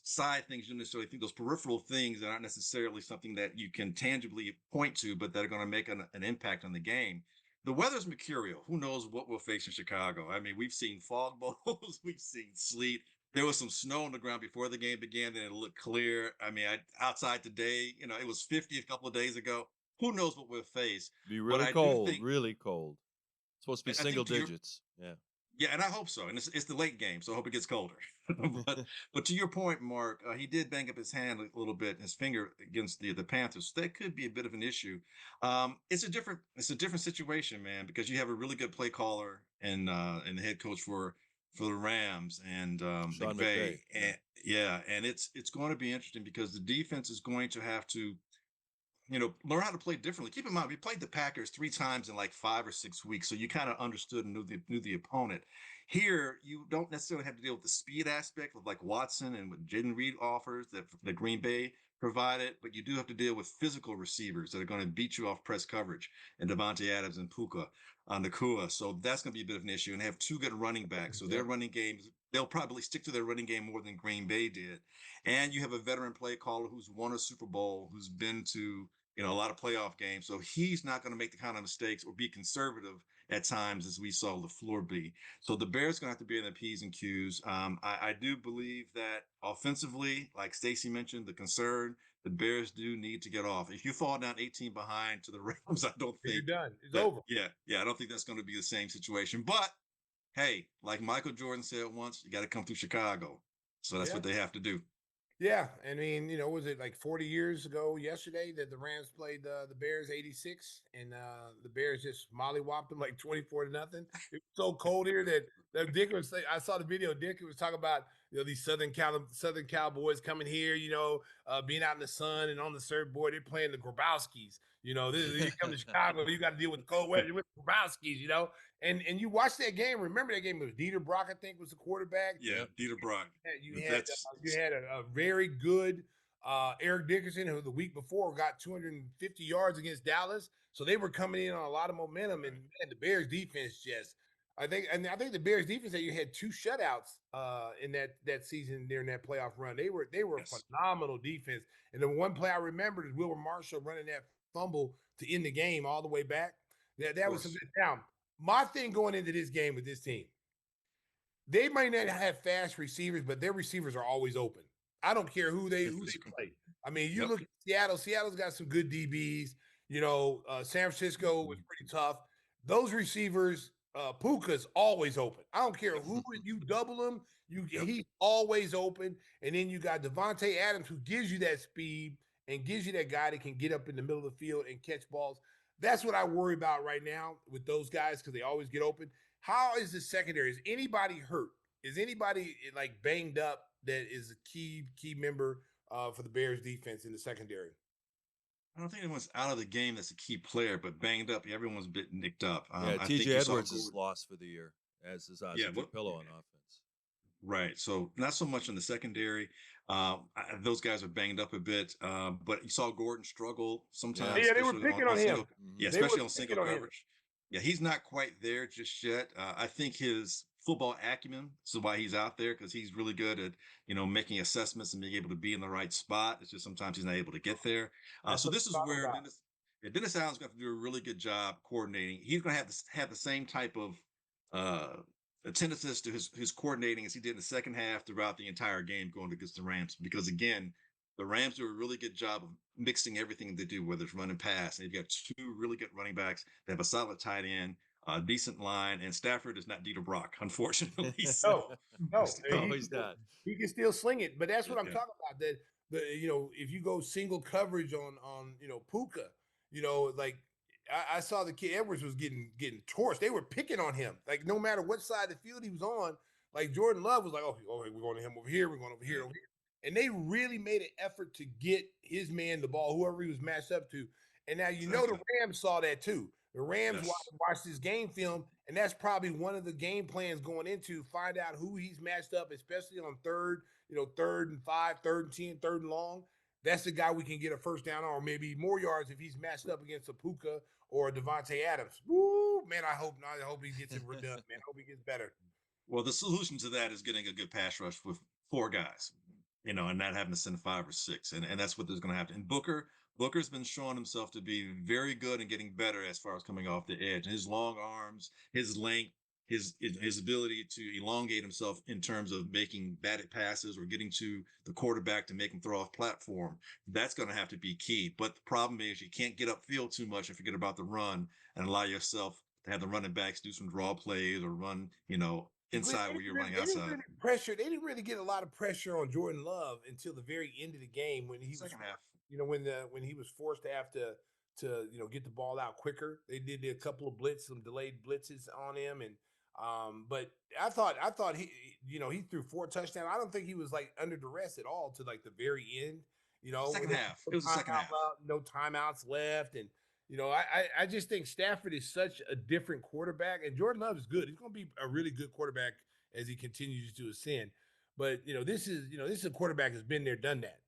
side things you necessarily think, those peripheral things that aren't necessarily something that you can tangibly point to, but that are going to make an impact on the game. The weather's mercurial. Who knows what we'll face in Chicago? I mean, we've seen fog bowls, we've seen sleet. There was some snow on the ground before the game began, then it looked clear. I mean, outside today, it was 50 a couple of days ago. Who knows what we'll face? Be really cold, really cold. It's supposed to be single digits. Yeah. Yeah, and I hope so. And it's the late game, so I hope it gets colder. but to your point, Mark, he did bang up his hand a little bit, his finger against the Panthers. So that could be a bit of an issue. It's a different situation, man, because you have a really good play caller and the head coach for for the Rams and Sean McVay. McVay. And and it's going to be interesting because the defense is going to have to learn how to play differently. Keep in mind, we played the Packers 3 times in like 5 or 6 weeks, so you kind of understood and knew the opponent. Here, you don't necessarily have to deal with the speed aspect of like Watson and what Jaden Reed offers that the Green Bay provided, but you do have to deal with physical receivers that are going to beat you off press coverage, and Devontae Adams and Puka on Nakua. So that's going to be a bit of an issue. And they have 2 good running backs, so their running games, they'll probably stick to their running game more than Green Bay did. And you have a veteran play caller who's won a Super Bowl, who's been to a lot of playoff games. So he's not going to make the kind of mistakes or be conservative at times as we saw LaFleur be. So the Bears going to have to be in the P's and Q's. I do believe that offensively, like Stacey mentioned, the concern, the Bears do need to get off. If you fall down 18 behind to the Rams, I don't think You're done. It's that, over. I don't think that's going to be the same situation. But hey, like Michael Jordan said once, you got to come through Chicago. So that's what they have to do. Yeah, I mean, was it like 40 years ago yesterday that the Rams played the Bears 86, and the Bears just mollywopped them like 24-0. It was so cold here that Dick was saying, I saw the video. Dick was talking about these Southern Cowboys coming here, being out in the sun and on the surfboard. They're playing the Grabowskis. You come to Chicago, you got to deal with the cold weather with the Grabowskis. And you watch that game. Remember that game? It was Dieter Brock, I think, was the quarterback. Yeah, Dieter Brock. You had a very good Eric Dickerson, who the week before got 250 yards against Dallas. So they were coming in on a lot of momentum, and man, the Bears defense I think the Bears defense that you had 2 shutouts in that season during that playoff run. They were a phenomenal defense. And the one play I remembered is Wilbur Marshall running that fumble to end the game all the way back. That was some good. Now, my thing going into this game with this team, they might not have fast receivers, but their receivers are always open. I don't care who they play. I mean, you look at Seattle. Seattle's got some good DBs. San Francisco was pretty tough. Those receivers, Puka's always open. I don't care who you double him. He's always open. And then you got Devontae Adams, who gives you that speed and gives you that guy that can get up in the middle of the field and catch balls. That's what I worry about right now with those guys because they always get open. How is the secondary? Is anybody hurt? Is anybody like banged up that is a key member for the Bears defense in the secondary? I don't think anyone's out of the game that's a key player, but banged up. Everyone's a bit nicked up. T.J. Edwards is lost for the year, as is Ozzie Pillow on offense. Right. So not so much in the secondary. Those guys are banged up a bit, but you saw Gordon struggle sometimes. Yeah, they were picking on him. Especially on single coverage. Yeah, he's not quite there just yet. I think his football acumen is why he's out there, because he's really good at making assessments and being able to be in the right spot. It's just sometimes he's not able to get there. So this is where Dennis Allen's going to have to do a really good job coordinating. He's going to have the same type of attentiveness to his coordinating as he did in the second half throughout the entire game going against the Rams, because again, the Rams do a really good job of mixing everything they do, whether it's run and pass. And you've got 2 really good running backs. They have a solid tight end, a decent line, and Stafford is not Dieter Brock, unfortunately. No, he's not. He can still sling it, but that's what I'm talking about. That if you go single coverage on Puka, like I saw the kid Edwards was getting torched. They were picking on him, like no matter what side of the field he was on. Like Jordan Love was like, oh, we're going to him over here, we're going over here, over here. And they really made an effort to get his man the ball, whoever he was matched up to. And now the Rams saw that too. The Rams watched this game film, and that's probably one of the game plans going into find out who he's matched up, especially on third and 5, 3rd and 10, 3rd and long. That's the guy we can get a first down on, or maybe more yards if he's matched up against a Puka or a Devontae Adams. Woo, man, I hope he gets it done, man. I hope he gets better. Well, the solution to that is getting a good pass rush with 4 guys. And not having to send 5 or 6. And that's what there's going to happen. And Booker's been showing himself to be very good and getting better as far as coming off the edge. And his long arms, his length, his ability to elongate himself in terms of making batted passes or getting to the quarterback to make him throw off platform. That's going to have to be key. But the problem is you can't get upfield too much and forget about the run and allow yourself to have the running backs do some draw plays or run, inside where you're running outside. They didn't really get a lot of pressure on Jordan Love until the very end of the game when he was second half. When he was forced to have to get the ball out quicker. They did a couple of some delayed blitzes on him, and But I thought he threw 4 touchdowns. I don't think he was like under duress at all to like the very end. When Second there half. was It was the second half. no timeouts left, and I just think Stafford is such a different quarterback, and Jordan Love is good. He's going to be a really good quarterback as he continues to ascend. But this is a quarterback that's been there, done that.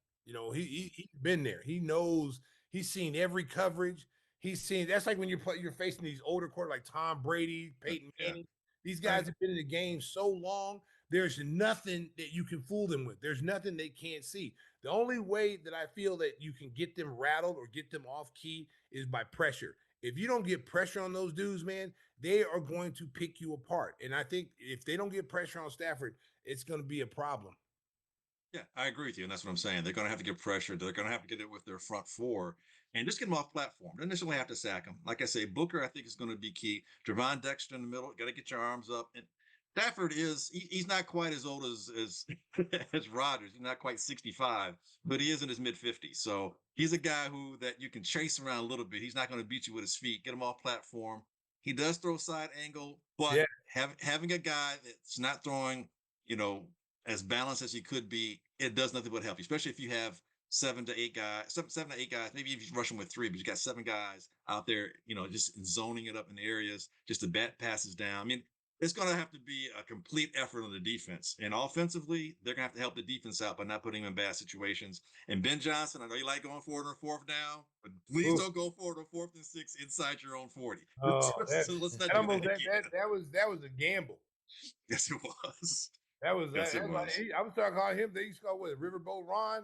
He's been there. He knows. He's seen every coverage. He's seen. That's like when you're facing these older quarterbacks like Tom Brady, Peyton Yeah. Manning. These Right. guys have been in the game so long. There's nothing that you can fool them with. There's nothing they can't see. The only way that I feel that you can get them rattled or get them off key is by pressure. If you don't get pressure on those dudes, man, they are going to pick you apart. And I think if they don't get pressure on Stafford, it's going to be a problem. Yeah, I agree with you, and that's what I'm saying. They're going to have to get pressure. They're going to have to get it with their front four, and just get them off platform. Don't necessarily have to sack them. Like I say, Booker, I think, is going to be key. Javon Dexter in the middle. Got to get your arms up. And Stafford he's not quite as old as as Rodgers. He's not quite 65, but he is in his mid 50s. So he's a guy that you can chase around a little bit. He's not going to beat you with his feet. Get him off platform. He does throw side angle, but Yeah. having a guy that's not throwing, as balanced as he could be, it does nothing but help you, especially if you have 7 to 8 guys, maybe if you're rushing with 3, but you got 7 guys out there, just zoning it up in areas, just to bat passes down. I mean, it's going to have to be a complete effort on the defense. And offensively, they're going to have to help the defense out by not putting him in bad situations. And Ben Johnson, I know you like going forward on 4th down, but please don't go forward on 4th and 6 inside your own 40. Oh, So let's not do that again. that was a gamble. Yes, it was. That was Yes, it that's was. like, I was talking about him. They used to call Riverboat Ron.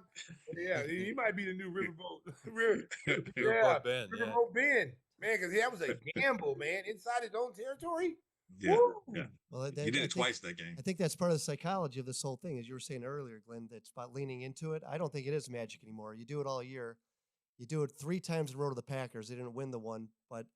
Yeah, he might be the new Riverboat. Riverboat Ben, yeah. Riverboat Ben, man, because that was a gamble, man, inside his own territory. Yeah, Woo! yeah. Well, He did it twice that game. I think that's part of the psychology of this whole thing, as you were saying earlier, Glenn. That's about leaning into it. I don't think it is magic anymore. You do it all year. You do it 3 times in a row to the Packers. They didn't win the one, but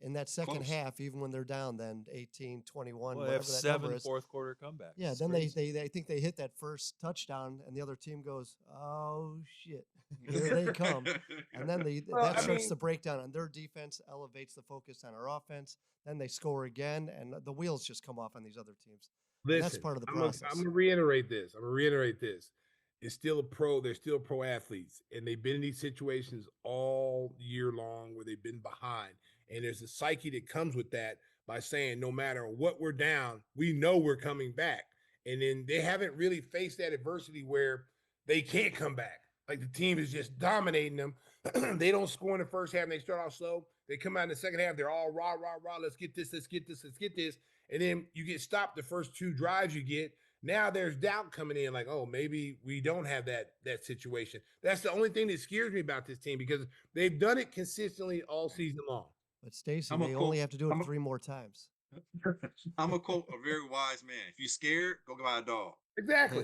in that second Close. half, even when they're down, then 18, 21, Well, they whatever have that 7 number is. fourth quarter comebacks. Yeah, It's then crazy. they think they hit that first touchdown, and the other team goes, "Oh shit, here they come!" And then that starts to break down, and their defense elevates the focus on our offense. Then they score again, and the wheels just come off on these other teams. Listen, That's part of the I'm process. gonna reiterate this. It's still a pro. They're still pro athletes, and they've been in these situations all year long where they've been behind. And there's a psyche that comes with that by saying, no matter what we're down, we know we're coming back. And then they haven't really faced that adversity where they can't come back. Like the team is just dominating them. They don't score in the first half and they start off slow. They come out in the second half, they're all rah, rah, rah. Let's get this, let's get this, let's get this. And then you get stopped the first 2 drives you get. Now there's doubt coming in, like, oh, maybe we don't have that situation. That's the only thing that scares me about this team because they've done it consistently all season long. But Stacey, I'm a they quote- only have to do it I'm a- 3 more times. I'm a quote a very wise man. If you're scared, go buy a dog. Exactly.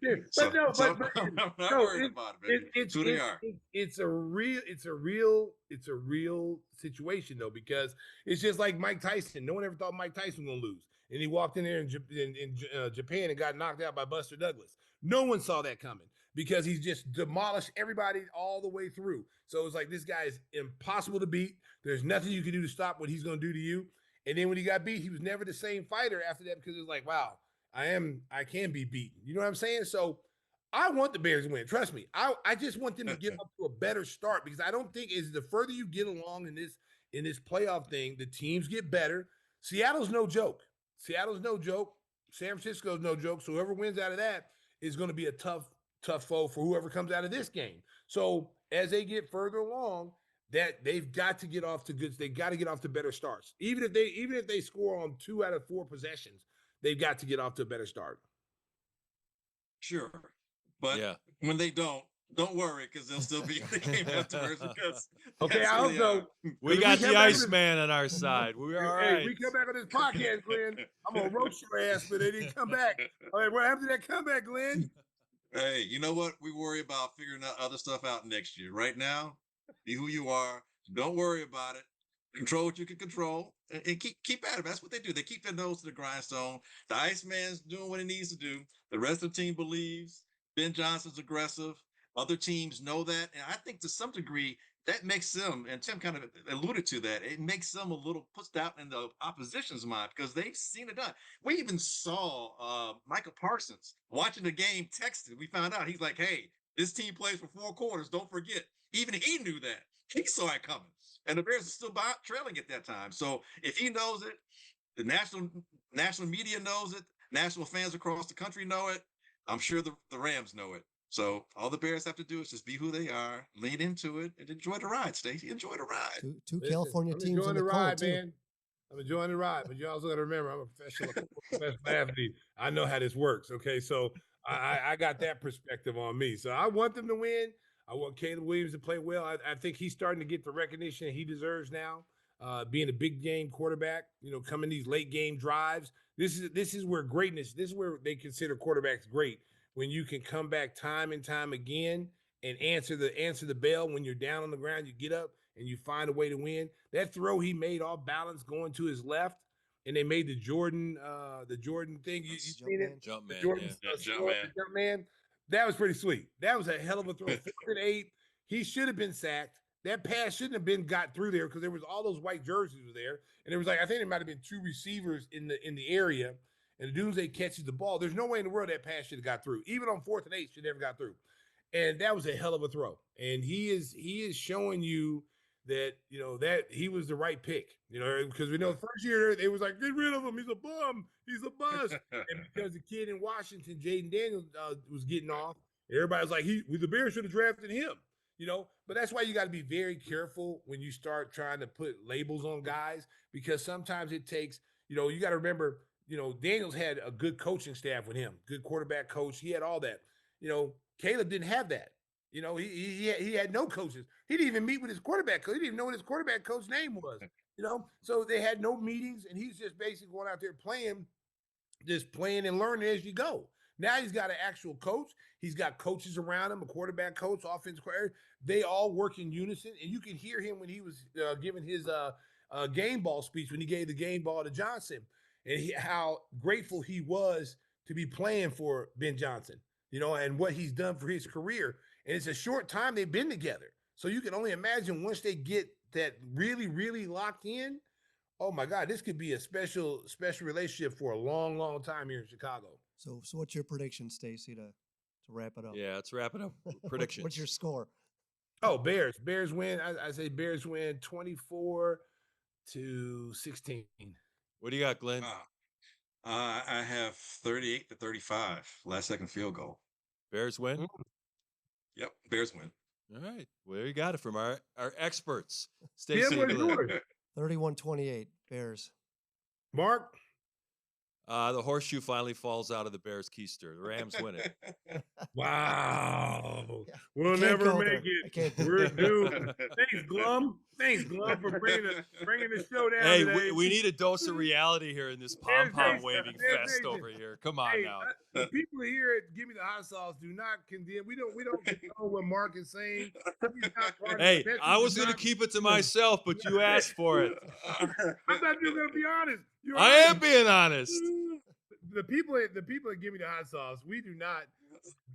Yeah, So, but I'm not no, worried about it, baby. It's who they are. It's a real situation though, because it's just like Mike Tyson. No one ever thought Mike Tyson was gonna lose, and he walked in there in Japan and got knocked out by Buster Douglas. No one saw that coming because he's just demolished everybody all the way through. So it's like this guy is impossible to beat. There's nothing you can do to stop what he's gonna do to you. And then when he got beat, he was never the same fighter after that because it was like, wow, I can be beaten. You know what I'm saying? So I want the Bears to win. Trust me. I just want them to get up to a better start because I don't think is the further you get along in this playoff thing, the teams get better. Seattle's no joke. San Francisco's no joke. So whoever wins out of that is going to be a tough foe for whoever comes out of this game. So as they get further along, that they've got to get off to goods. They got to get off to better starts. Even if they score on 2 out of 4 possessions, they've got to get off to a better start. Sure. But Yeah. when they don't worry because they'll still be in the game afterwards. Because Okay, I also We got the Iceman on our side. We're all right. we come back on this podcast, Glenn. I'm gonna roast your ass, but they didn't come back. All right, what happened to that comeback, Glenn? Hey, you know what? We worry about figuring out other stuff out next year. Right now, be who you are. Don't worry about it. Control what you can control, and keep at it. That's what they do. They keep their nose to the grindstone. The Iceman's doing what he needs to do. The rest of the team believes. Ben Johnson's aggressive. Other teams know that, and I think to some degree that makes them, and Tim kind of alluded to that, it makes them a little pushed out in the opposition's mind because they've seen it done. We even saw Michael Parsons watching the game texted. We found out he's like, hey, this team plays for 4 quarters. Don't forget. Even he knew that. He saw it coming. And the Bears are still trailing at that time. So if he knows it, the national media knows it, national fans across the country know it. I'm sure the Rams know it. So all the Bears have to do is just be who they are, lean into it, and enjoy the ride, Stacey. Enjoy the ride. Two Listen, California I'm teams enjoying in the the ride, cold too. man. I'm enjoying the ride, but you also got to remember, I'm a professional athlete. I know how this works. Okay, so I got that perspective on me. So I want them to win. I want Caleb Williams to play well. I think he's starting to get the recognition he deserves now. Being a big game quarterback, coming these late game drives. This is where greatness. This is where they consider quarterbacks great, when you can come back time and time again and answer the bell when you're down on the ground. You get up and you find a way to win. That throw he made off balance going to his left, and they made the Jordan thing. You seen it? Jump man, The Jordan jump man. That was pretty sweet. That was a hell of a throw. 4th and 8. He should have been sacked. That pass shouldn't have been got through there because there was all those white jerseys were there, and there was I think there might have been 2 receivers in the area. And the Doomsday catches the ball. There's no way in the world that pass should have got through. Even on 4th and 8, should never got through. And that was a hell of a throw. And he is showing you that that he was the right pick. Because we know the first year it was like, get rid of him. He's a bum. He's a bust. And because the kid in Washington, Jaden Daniels, was getting off, everybody was like, the Bears should have drafted him. But that's why you got to be very careful when you start trying to put labels on guys, because sometimes it takes. You got to remember. Daniels had a good coaching staff with him, good quarterback coach. He had all that. Caleb didn't have that. He had no coaches. He didn't even meet with his quarterback coach. He didn't even know what his quarterback coach's name was. So they had no meetings, and he's just basically going out there playing and learning as you go. Now he's got an actual coach. He's got coaches around him, a quarterback coach, offensive coordinator. They all work in unison, and you can hear him when he was giving his game ball speech, when he gave the game ball to Johnson, and how grateful he was to be playing for Ben Johnson, and what he's done for his career. And it's a short time they've been together. So you can only imagine once they get that really, really locked in, oh my God, this could be a special relationship for a long, long time here in Chicago. So what's your prediction, Stacey, to wrap it up? Yeah, let's wrap it up. Predictions. What's your score? Oh, Bears win. I say Bears win 24-16. What do you got, Glenn? I have 38-35, last second field goal. Bears win? Yep, Bears win. All right. Well, there you got it from our experts. Stacey. 31-28, Bears. Mark? The horseshoe finally falls out of the Bears' keister. The Rams win it. Wow. We'll never make it. We're doomed. Thanks, Glum, for bringing the show down. Hey, we need a dose of reality here in this pom-pom waving fest over here. Come on now. The people here at Gimme the Hot Sauce do not condemn. We don't know what Mark is saying. Hey, I was going to keep it to myself, but you asked for it. I thought you were going to be honest. I am being honest. The people at Gimme the Hot Sauce, we do not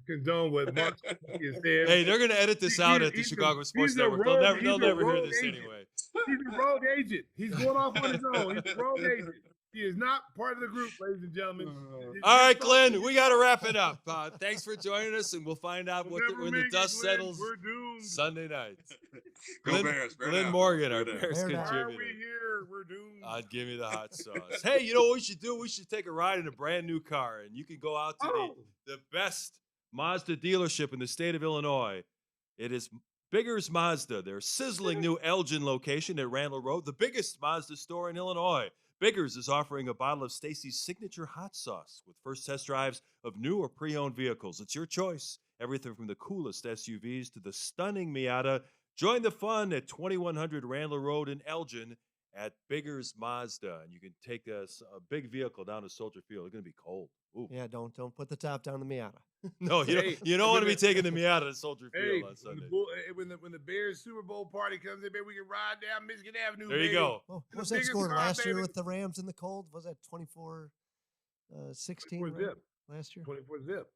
condone what Mark is saying. Hey, they're going to edit this out at the Chicago Sports Network. They'll never hear this anyway. He's a rogue agent. He's going off on his own. He's a rogue agent. He is not part of the group, ladies and gentlemen. All right, Glenn, we got to wrap it up. Thanks for joining us, and we'll find out when the dust settles Sunday night. Go Bears. Glenn Morgan, our Bears contributor. We're doomed. I'd give me the hot sauce. Hey, you know what we should do? We should take a ride in a brand new car, and you can go out to the best Mazda dealership in the state of Illinois. It is Biggers Mazda, their sizzling new Elgin location at Randall Road, the biggest Mazda store in Illinois. Biggers is offering a bottle of Stacey's signature hot sauce with first test drives of new or pre-owned vehicles. It's your choice. Everything from the coolest SUVs to the stunning Miata. Join the fun at 2100 Randall Road in Elgin at Biggers Mazda. And you can take a big vehicle down to Soldier Field. It's going to be cold. Ooh. Yeah, don't put the top down the Miata. No, you don't want to be taking the Miata to Soldier Field on Sunday. When the Bears Super Bowl party comes in, we can ride down Michigan Avenue. There you go. What was that score last year with the Rams in the cold? Was that 24-16 right? last year? 24-zip.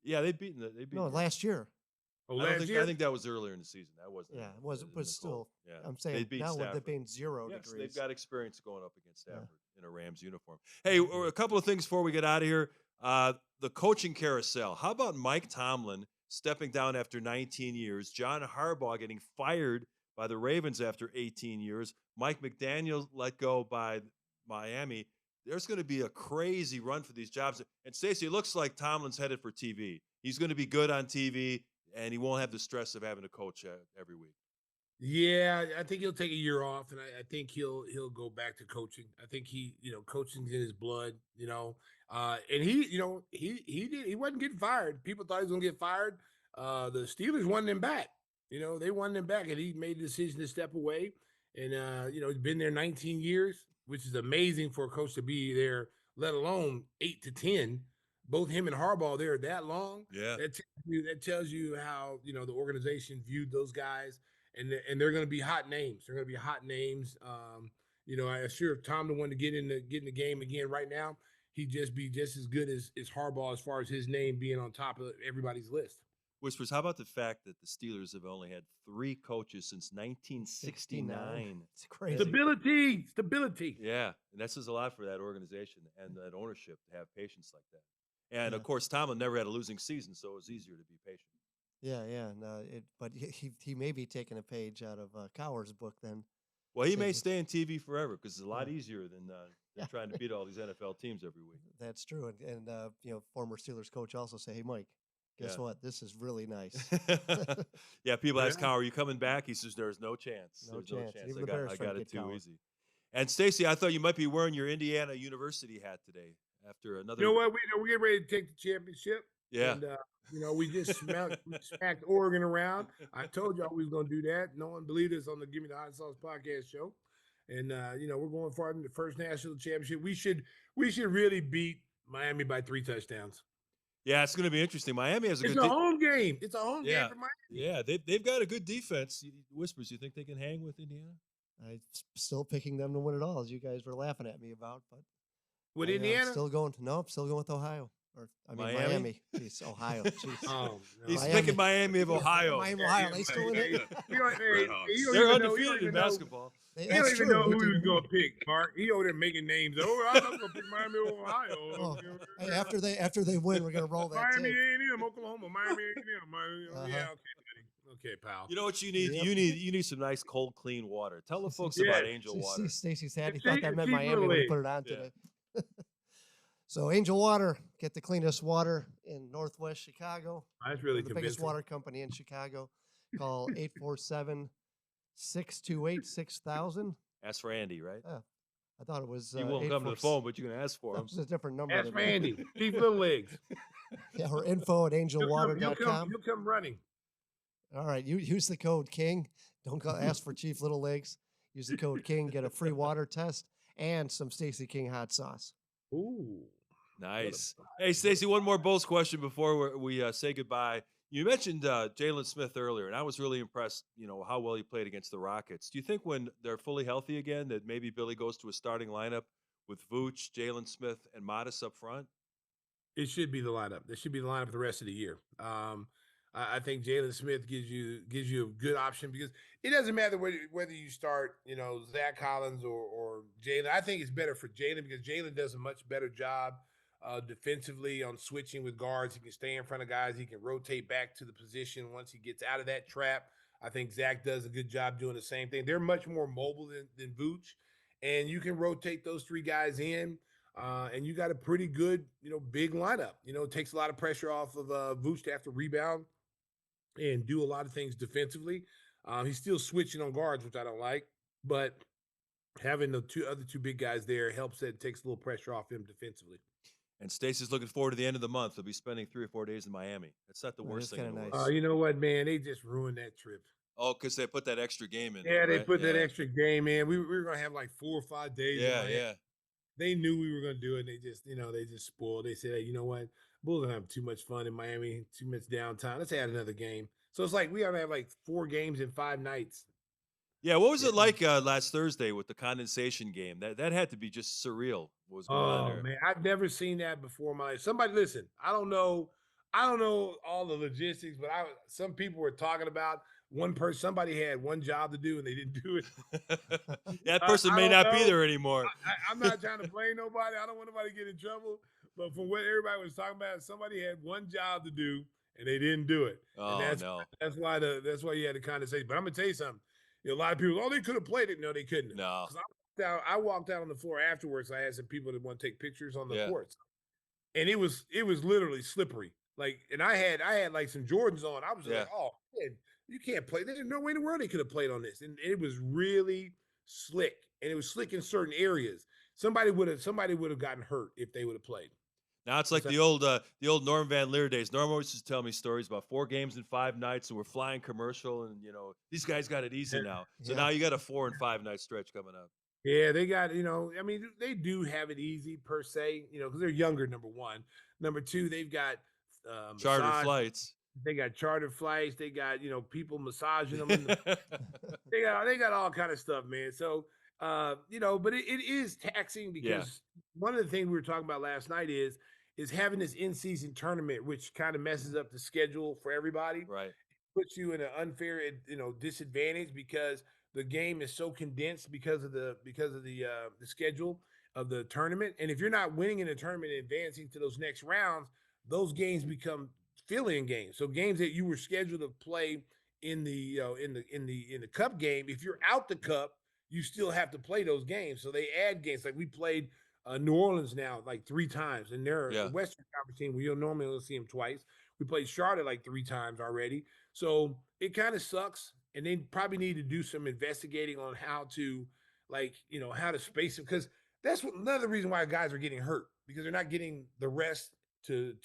Yeah, they beat. No, last year. Oh, I don't last think year? I think that was earlier in the season. That wasn't. Yeah, it wasn't, in but the still, cold. Yeah, I'm they saying beat now with it Stafford. being 0 Yes, degrees. they've got experience going up against Yeah. Stafford in a Rams uniform. Hey, a couple of things before we get out of here. The coaching carousel. How about Mike Tomlin stepping down after 19 years? John Harbaugh getting fired by the Ravens after 18 years. Mike McDaniel let go by Miami. There's going to be a crazy run for these jobs. And Stacey, it looks like Tomlin's headed for TV. He's going to be good on TV, and he won't have the stress of having to coach every week. Yeah, I think he'll take a year off, and I think he'll go back to coaching. I think coaching's in his blood, and he wasn't getting fired. People thought he was gonna get fired. The Steelers wanted him back. They wanted him back, and he made the decision to step away. And he's been there 19 years, which is amazing for a coach to be there, let alone 8 to 10. Both him and Harbaugh there that long. Yeah. That tells you how the organization viewed those guys, and they're going to be hot names. They're going to be hot names. I sure if Tomlin wanted to get in the game again right now, he'd just be just as good as Harbaugh as far as his name being on top of everybody's list. Whispers, how about the fact that the Steelers have only had 3 coaches since 1969? It's crazy. Stability. Yeah, and that says a lot for that organization and that ownership to have patience like that. And Yeah. of course, Tomlin never had a losing season, so it was easier to be patient. Yeah. No, but he may be taking a page out of Cowher's book then. Well, he So may he- stay in TV forever because it's a lot Yeah. easier than Yeah. trying to beat all these NFL teams every week. That's true. And former Steelers coach also say, "Hey, Mike, guess Yeah. what? This is really nice." Yeah, people ask Yeah. How are you coming back? He says, "There's no chance. No There's chance. no chance. Even I the Bears got tried to it get too Cowher. easy." And Stacey, I thought you might be wearing your Indiana University hat today after another. You know what? We get ready to take the championship. Yeah. And we just smacked Oregon around. I told y'all we was gonna do that. No one believed us on the Gimme the Hot Sauce podcast show. And we're going far in the first national championship. We should really beat Miami by 3 touchdowns. Yeah, it's going to be interesting. Miami has a It's good a home game. It's a home Yeah. game for Miami. Yeah, they've got a good defense. Whispers, you think they can hang with Indiana? I'm still picking them to win it all, as you guys were laughing at me about. But With I'm Indiana? still going with Ohio. Miami. Jeez, Ohio. Jeez. Oh, no. He's Miami. picking Miami of Ohio. Miami, Ohio. They still in it. You don't Red Hawks. even They're know- undefeated in basketball. They- He don't that's even true. know He who he was did- going to pick, Mark. He over there making names. Oh, I'm going to pick Miami over Ohio. Oh, hey, after they win, we're gonna roll that Miami tape. A&M, Oklahoma. Miami A&M. Miami. Uh-huh. Yeah, okay, buddy. Okay, pal. You know what you need? Yep. You need some nice cold, clean water. Tell the folks Yeah. about Angel See Water. Stacey's hat. He It's thought cheap- that meant cheap Miami little when he league. put it on Yeah. today. So Angel Water, get the cleanest water in Northwest Chicago. That's really They're the biggest convincing. water company in Chicago. Call 847-628-6000. Ask for Andy, right? I thought it was. He won't come to the phone, but you can ask for That him. was a different number. Ask than- Randy. Chief Little Legs. Yeah, or info at He'll angelwater.com. come running. All right, you use the code KING. Don't go ask for Chief Little Legs. Use the code KING. Get a free water test and some Stacey King hot sauce. Ooh. Nice. Hey, Stacey, one more Bulls question before we say goodbye. You mentioned Jalen Smith earlier, and I was really impressed, how well he played against the Rockets. Do you think when they're fully healthy again that maybe Billy goes to a starting lineup with Vooch, Jalen Smith, and Modest up front? It should be the lineup. That should be the lineup for the rest of the year. I think Jalen Smith gives you a good option because it doesn't matter whether you start, Zach Collins or Jalen. I think it's better for Jalen because Jalen does a much better job defensively on switching with guards. He can stay in front of guys. He can rotate back to the position once he gets out of that trap. I think Zach does a good job doing the same thing. They're much more mobile than Vooch, and you can rotate those 3 guys in. And you got a pretty good, big lineup. It takes a lot of pressure off of Vooch to have to rebound and do a lot of things defensively. He's still switching on guards, which I don't like, but having the other two big guys there helps. It takes a little pressure off him defensively. And Stacey's looking forward to the end of the month. They'll be spending 3 or 4 days in Miami. That's not the That worst is thing in the kinda world. nice. You know what, man? They just ruined that trip. Oh, because they put that extra game in. Yeah, there, they right? put that extra game in. We were gonna have like 4 or 5 days. in Yeah, Miami. yeah. They knew we were gonna do it. And they just spoiled. They said, hey, you know what? Bulls don't have too much fun in Miami. Too much downtime. Let's add another game. So it's like we have like 4 games in 5 nights. Yeah, what was it like last Thursday with the condensation game? That had to be just surreal. What was going on Oh there? man, I've never seen that before in my life. Somebody listen, I don't know I don't know all the logistics, but some people were talking about somebody had one job to do and they didn't do it. That person I may don't not be know. there anymore. I'm not trying to blame nobody. I don't want nobody to get in trouble. But from what everybody was talking about, somebody had one job to do and they didn't do it. And Oh no, that's why you had the conversation. But I'm gonna tell you something. A lot of people, oh, they could have played it. No, they couldn't. no, Because I walked out on the floor afterwards. I had some people that want to take pictures on the yeah, courts, and it was literally slippery. Like, and I had like some Jordans on. I was just yeah. like, oh man, you can't play. There's no way in the world they could have played on this. And it was really slick, and it was slick in certain areas. Somebody would have gotten hurt if they would have played. Now it's What's like that? the old Norm Van Leer days. Norm always used to tell me stories about 4 games in 5 nights, and we're flying commercial, and these guys got it easy now. So Yeah. now you got a 4 and 5 night stretch coming up. Yeah, they got, I mean, they do have it easy per se, because they're younger, number one. Number two, they've got Charter massage. flights. They got charter flights. They got, people massaging them. They got all kind of stuff, man. So, but it is taxing Yeah. because one of the things we were talking about last night is having this in-season tournament, which kind of messes up the schedule for everybody. Right. Puts you in an unfair, disadvantage because the game is so condensed because of the schedule of the tournament. And if you're not winning in the tournament and advancing to those next rounds, those games become fill-in games. So games that you were scheduled to play in the in the cup game, if you're out the cup, you still have to play those games. So they add games. Like we played New Orleans now like 3 times, and they're Yeah. a Western Conference team. We normally only see them twice. We played Charlotte like 3 times already. So it kind of sucks. And they probably need to do some investigating on how to, how to space it. Because that's another reason why guys are getting hurt, because they're not getting the rest to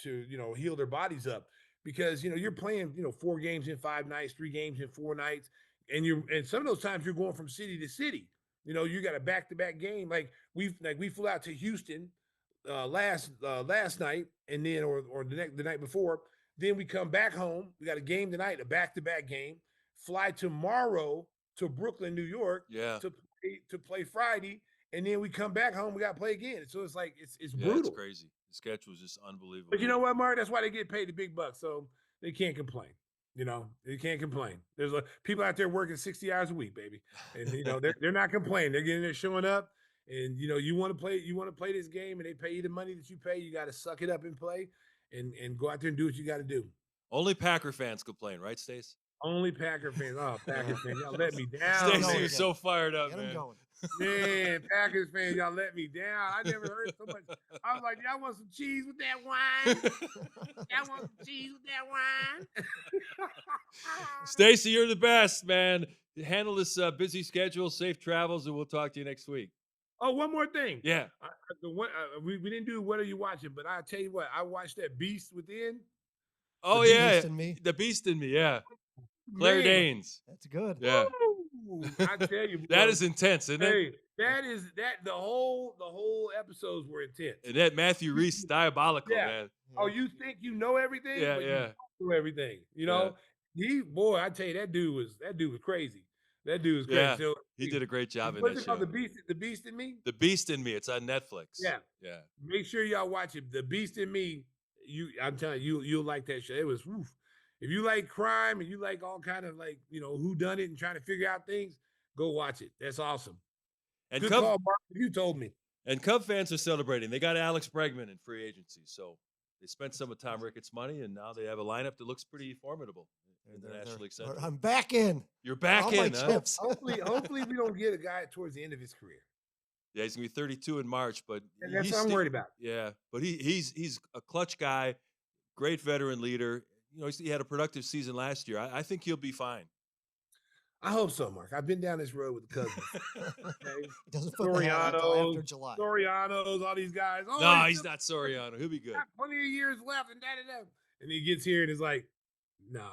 heal their bodies up. Because, you're playing, 4 games in 5 nights, 3 games in 4 nights. And some of those times you're going from city to city. You got a back-to-back game. We flew out to Houston last night, and then or the night before. Then we come back home. We got a game tonight, a back-to-back game. Fly tomorrow to Brooklyn, New York, Yeah. to play Friday, and then we come back home. We got to play again. So it's like it's Yeah, brutal. it's crazy. The schedule is just unbelievable. But you know what, Mark? That's why they get paid the big bucks, so they can't complain. They can't complain. There's people out there working 60 hours a week, baby, and they're not complaining. They're getting there, showing up, and you want to play this game, and they pay you the money that you pay. You got to suck it up and play, and go out there and do what you got to do. Only Packer fans complain, right, Stace? Only Packer fans. Oh, Packers fans, y'all let me down. Stacey was so fired up, Get 'em man. going. Man, Packers fans, y'all let me down. I never heard so much. I was like, y'all want some cheese with that wine? Y'all want some cheese with that wine? Stacey, you're the best, man. Handle this busy schedule, safe travels, and we'll talk to you next week. Oh, one more thing. Yeah. We didn't do what are you watching, but I'll tell you what, I watched that Beast Within. Oh, The yeah. Beast in Me. The Beast in Me, yeah. Claire Man, Danes. That's good. Yeah. woo, I tell you, That bro. is intense, isn't it? Hey, the whole episodes were intense. And that Matthew Reese, diabolical, Yeah. man. Oh, you think you know everything? Yeah, but yeah. You don't know everything. I tell you, that dude was crazy. That dude was crazy. Yeah, So, he did a great job in what's that it called? show. The Beast in Me? The Beast in Me. It's on Netflix. Yeah. Yeah. Make sure y'all watch it. The Beast in Me. I'm telling you, you'll like that show. It was woof. If you like crime and you like all kind of who done it and trying to figure out things, go watch it. That's awesome. And Good Cub, call, Mark. You told me. and Cub fans are celebrating. They got Alex Bregman in free agency. So they spent some of Tom Ricketts' money, and now they have a lineup that looks pretty formidable in the National League Central. I'm back in. You're back All my in, huh? chips. Hopefully we don't get a guy towards the end of his career. Yeah, he's gonna be 32 in March, but And that's he's what I'm worried about. Yeah, but he's a clutch guy, great veteran leader. He had a productive season last year. I think he'll be fine. I hope so, Mark. I've been down this road with the Cousins. Okay? Doesn't put the hat on until after Soriano's, July. Soriano's, all these guys. Oh, No, he's not Soriano. He'll be good. got plenty of years left, and da. And he gets here and is like, no,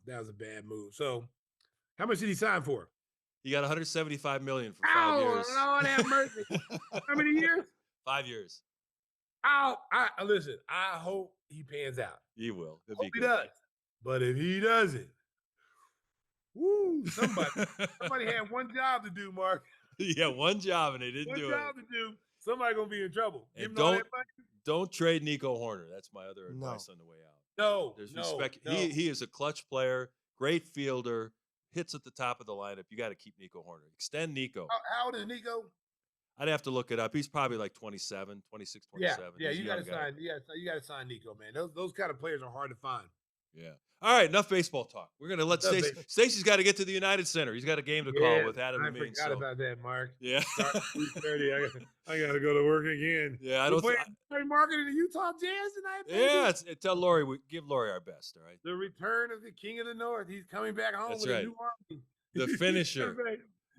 that was a bad move. So, how much did he sign for? He got $175 million for 5 years. Lord have mercy. How many years? 5 years. Listen. I hope he pans out. He will. He'll Hope be he good. does. But if he doesn't, somebody had one job to do, Mark. Yeah, one job and they didn't One do job it. to do. Somebody gonna be in trouble. And Give him all that money. don't trade Nico Horner. That's my other No. advice on the way out. No, There's no, respect. no. He is a clutch player, great fielder, hits at the top of the lineup. You got to keep Nico Horner. Extend Nico. How old is Nico? I'd have to look it up. He's probably like 27, 26, 27. Yeah, He's a you got young to guy. sign. You got to sign Nico, man. Those kind of players are hard to find. Yeah. All right, enough baseball talk. We're gonna let Enough Stacey. baseball. Stacey's got to get to the United Center. He's got a game to call with Adam I Amin. forgot about that, Mark. Yeah. Start at 3:30. I got to go to work again. Yeah, I We're don't. playing marketing the Utah Jazz tonight, baby. Yeah, tell Lori. Give Lori our best. All right. The return of the King of the North. He's coming back home That's with right. a new army. The finisher.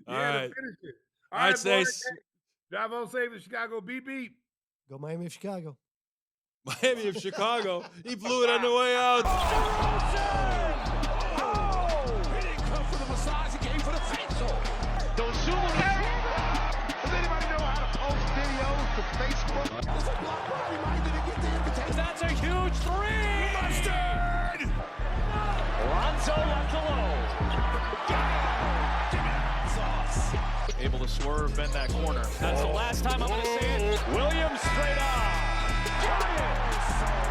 Yeah, All right. the finisher. All right, boys. Stace. Hey, drive on safe in Chicago. Beep, beep. Go Miami of Chicago. Miami of Chicago. He blew it on the way out. He didn't come for the massage, he came for the facial. Does anybody know how to post videos to Facebook? There's a block party, Mike didn't get the invitation. That's a huge three. Mustard! Lonzo left alone. Sauce. Able to swerve, bend that corner. That's the last time I'm going to see it. Williams straight on. Giants.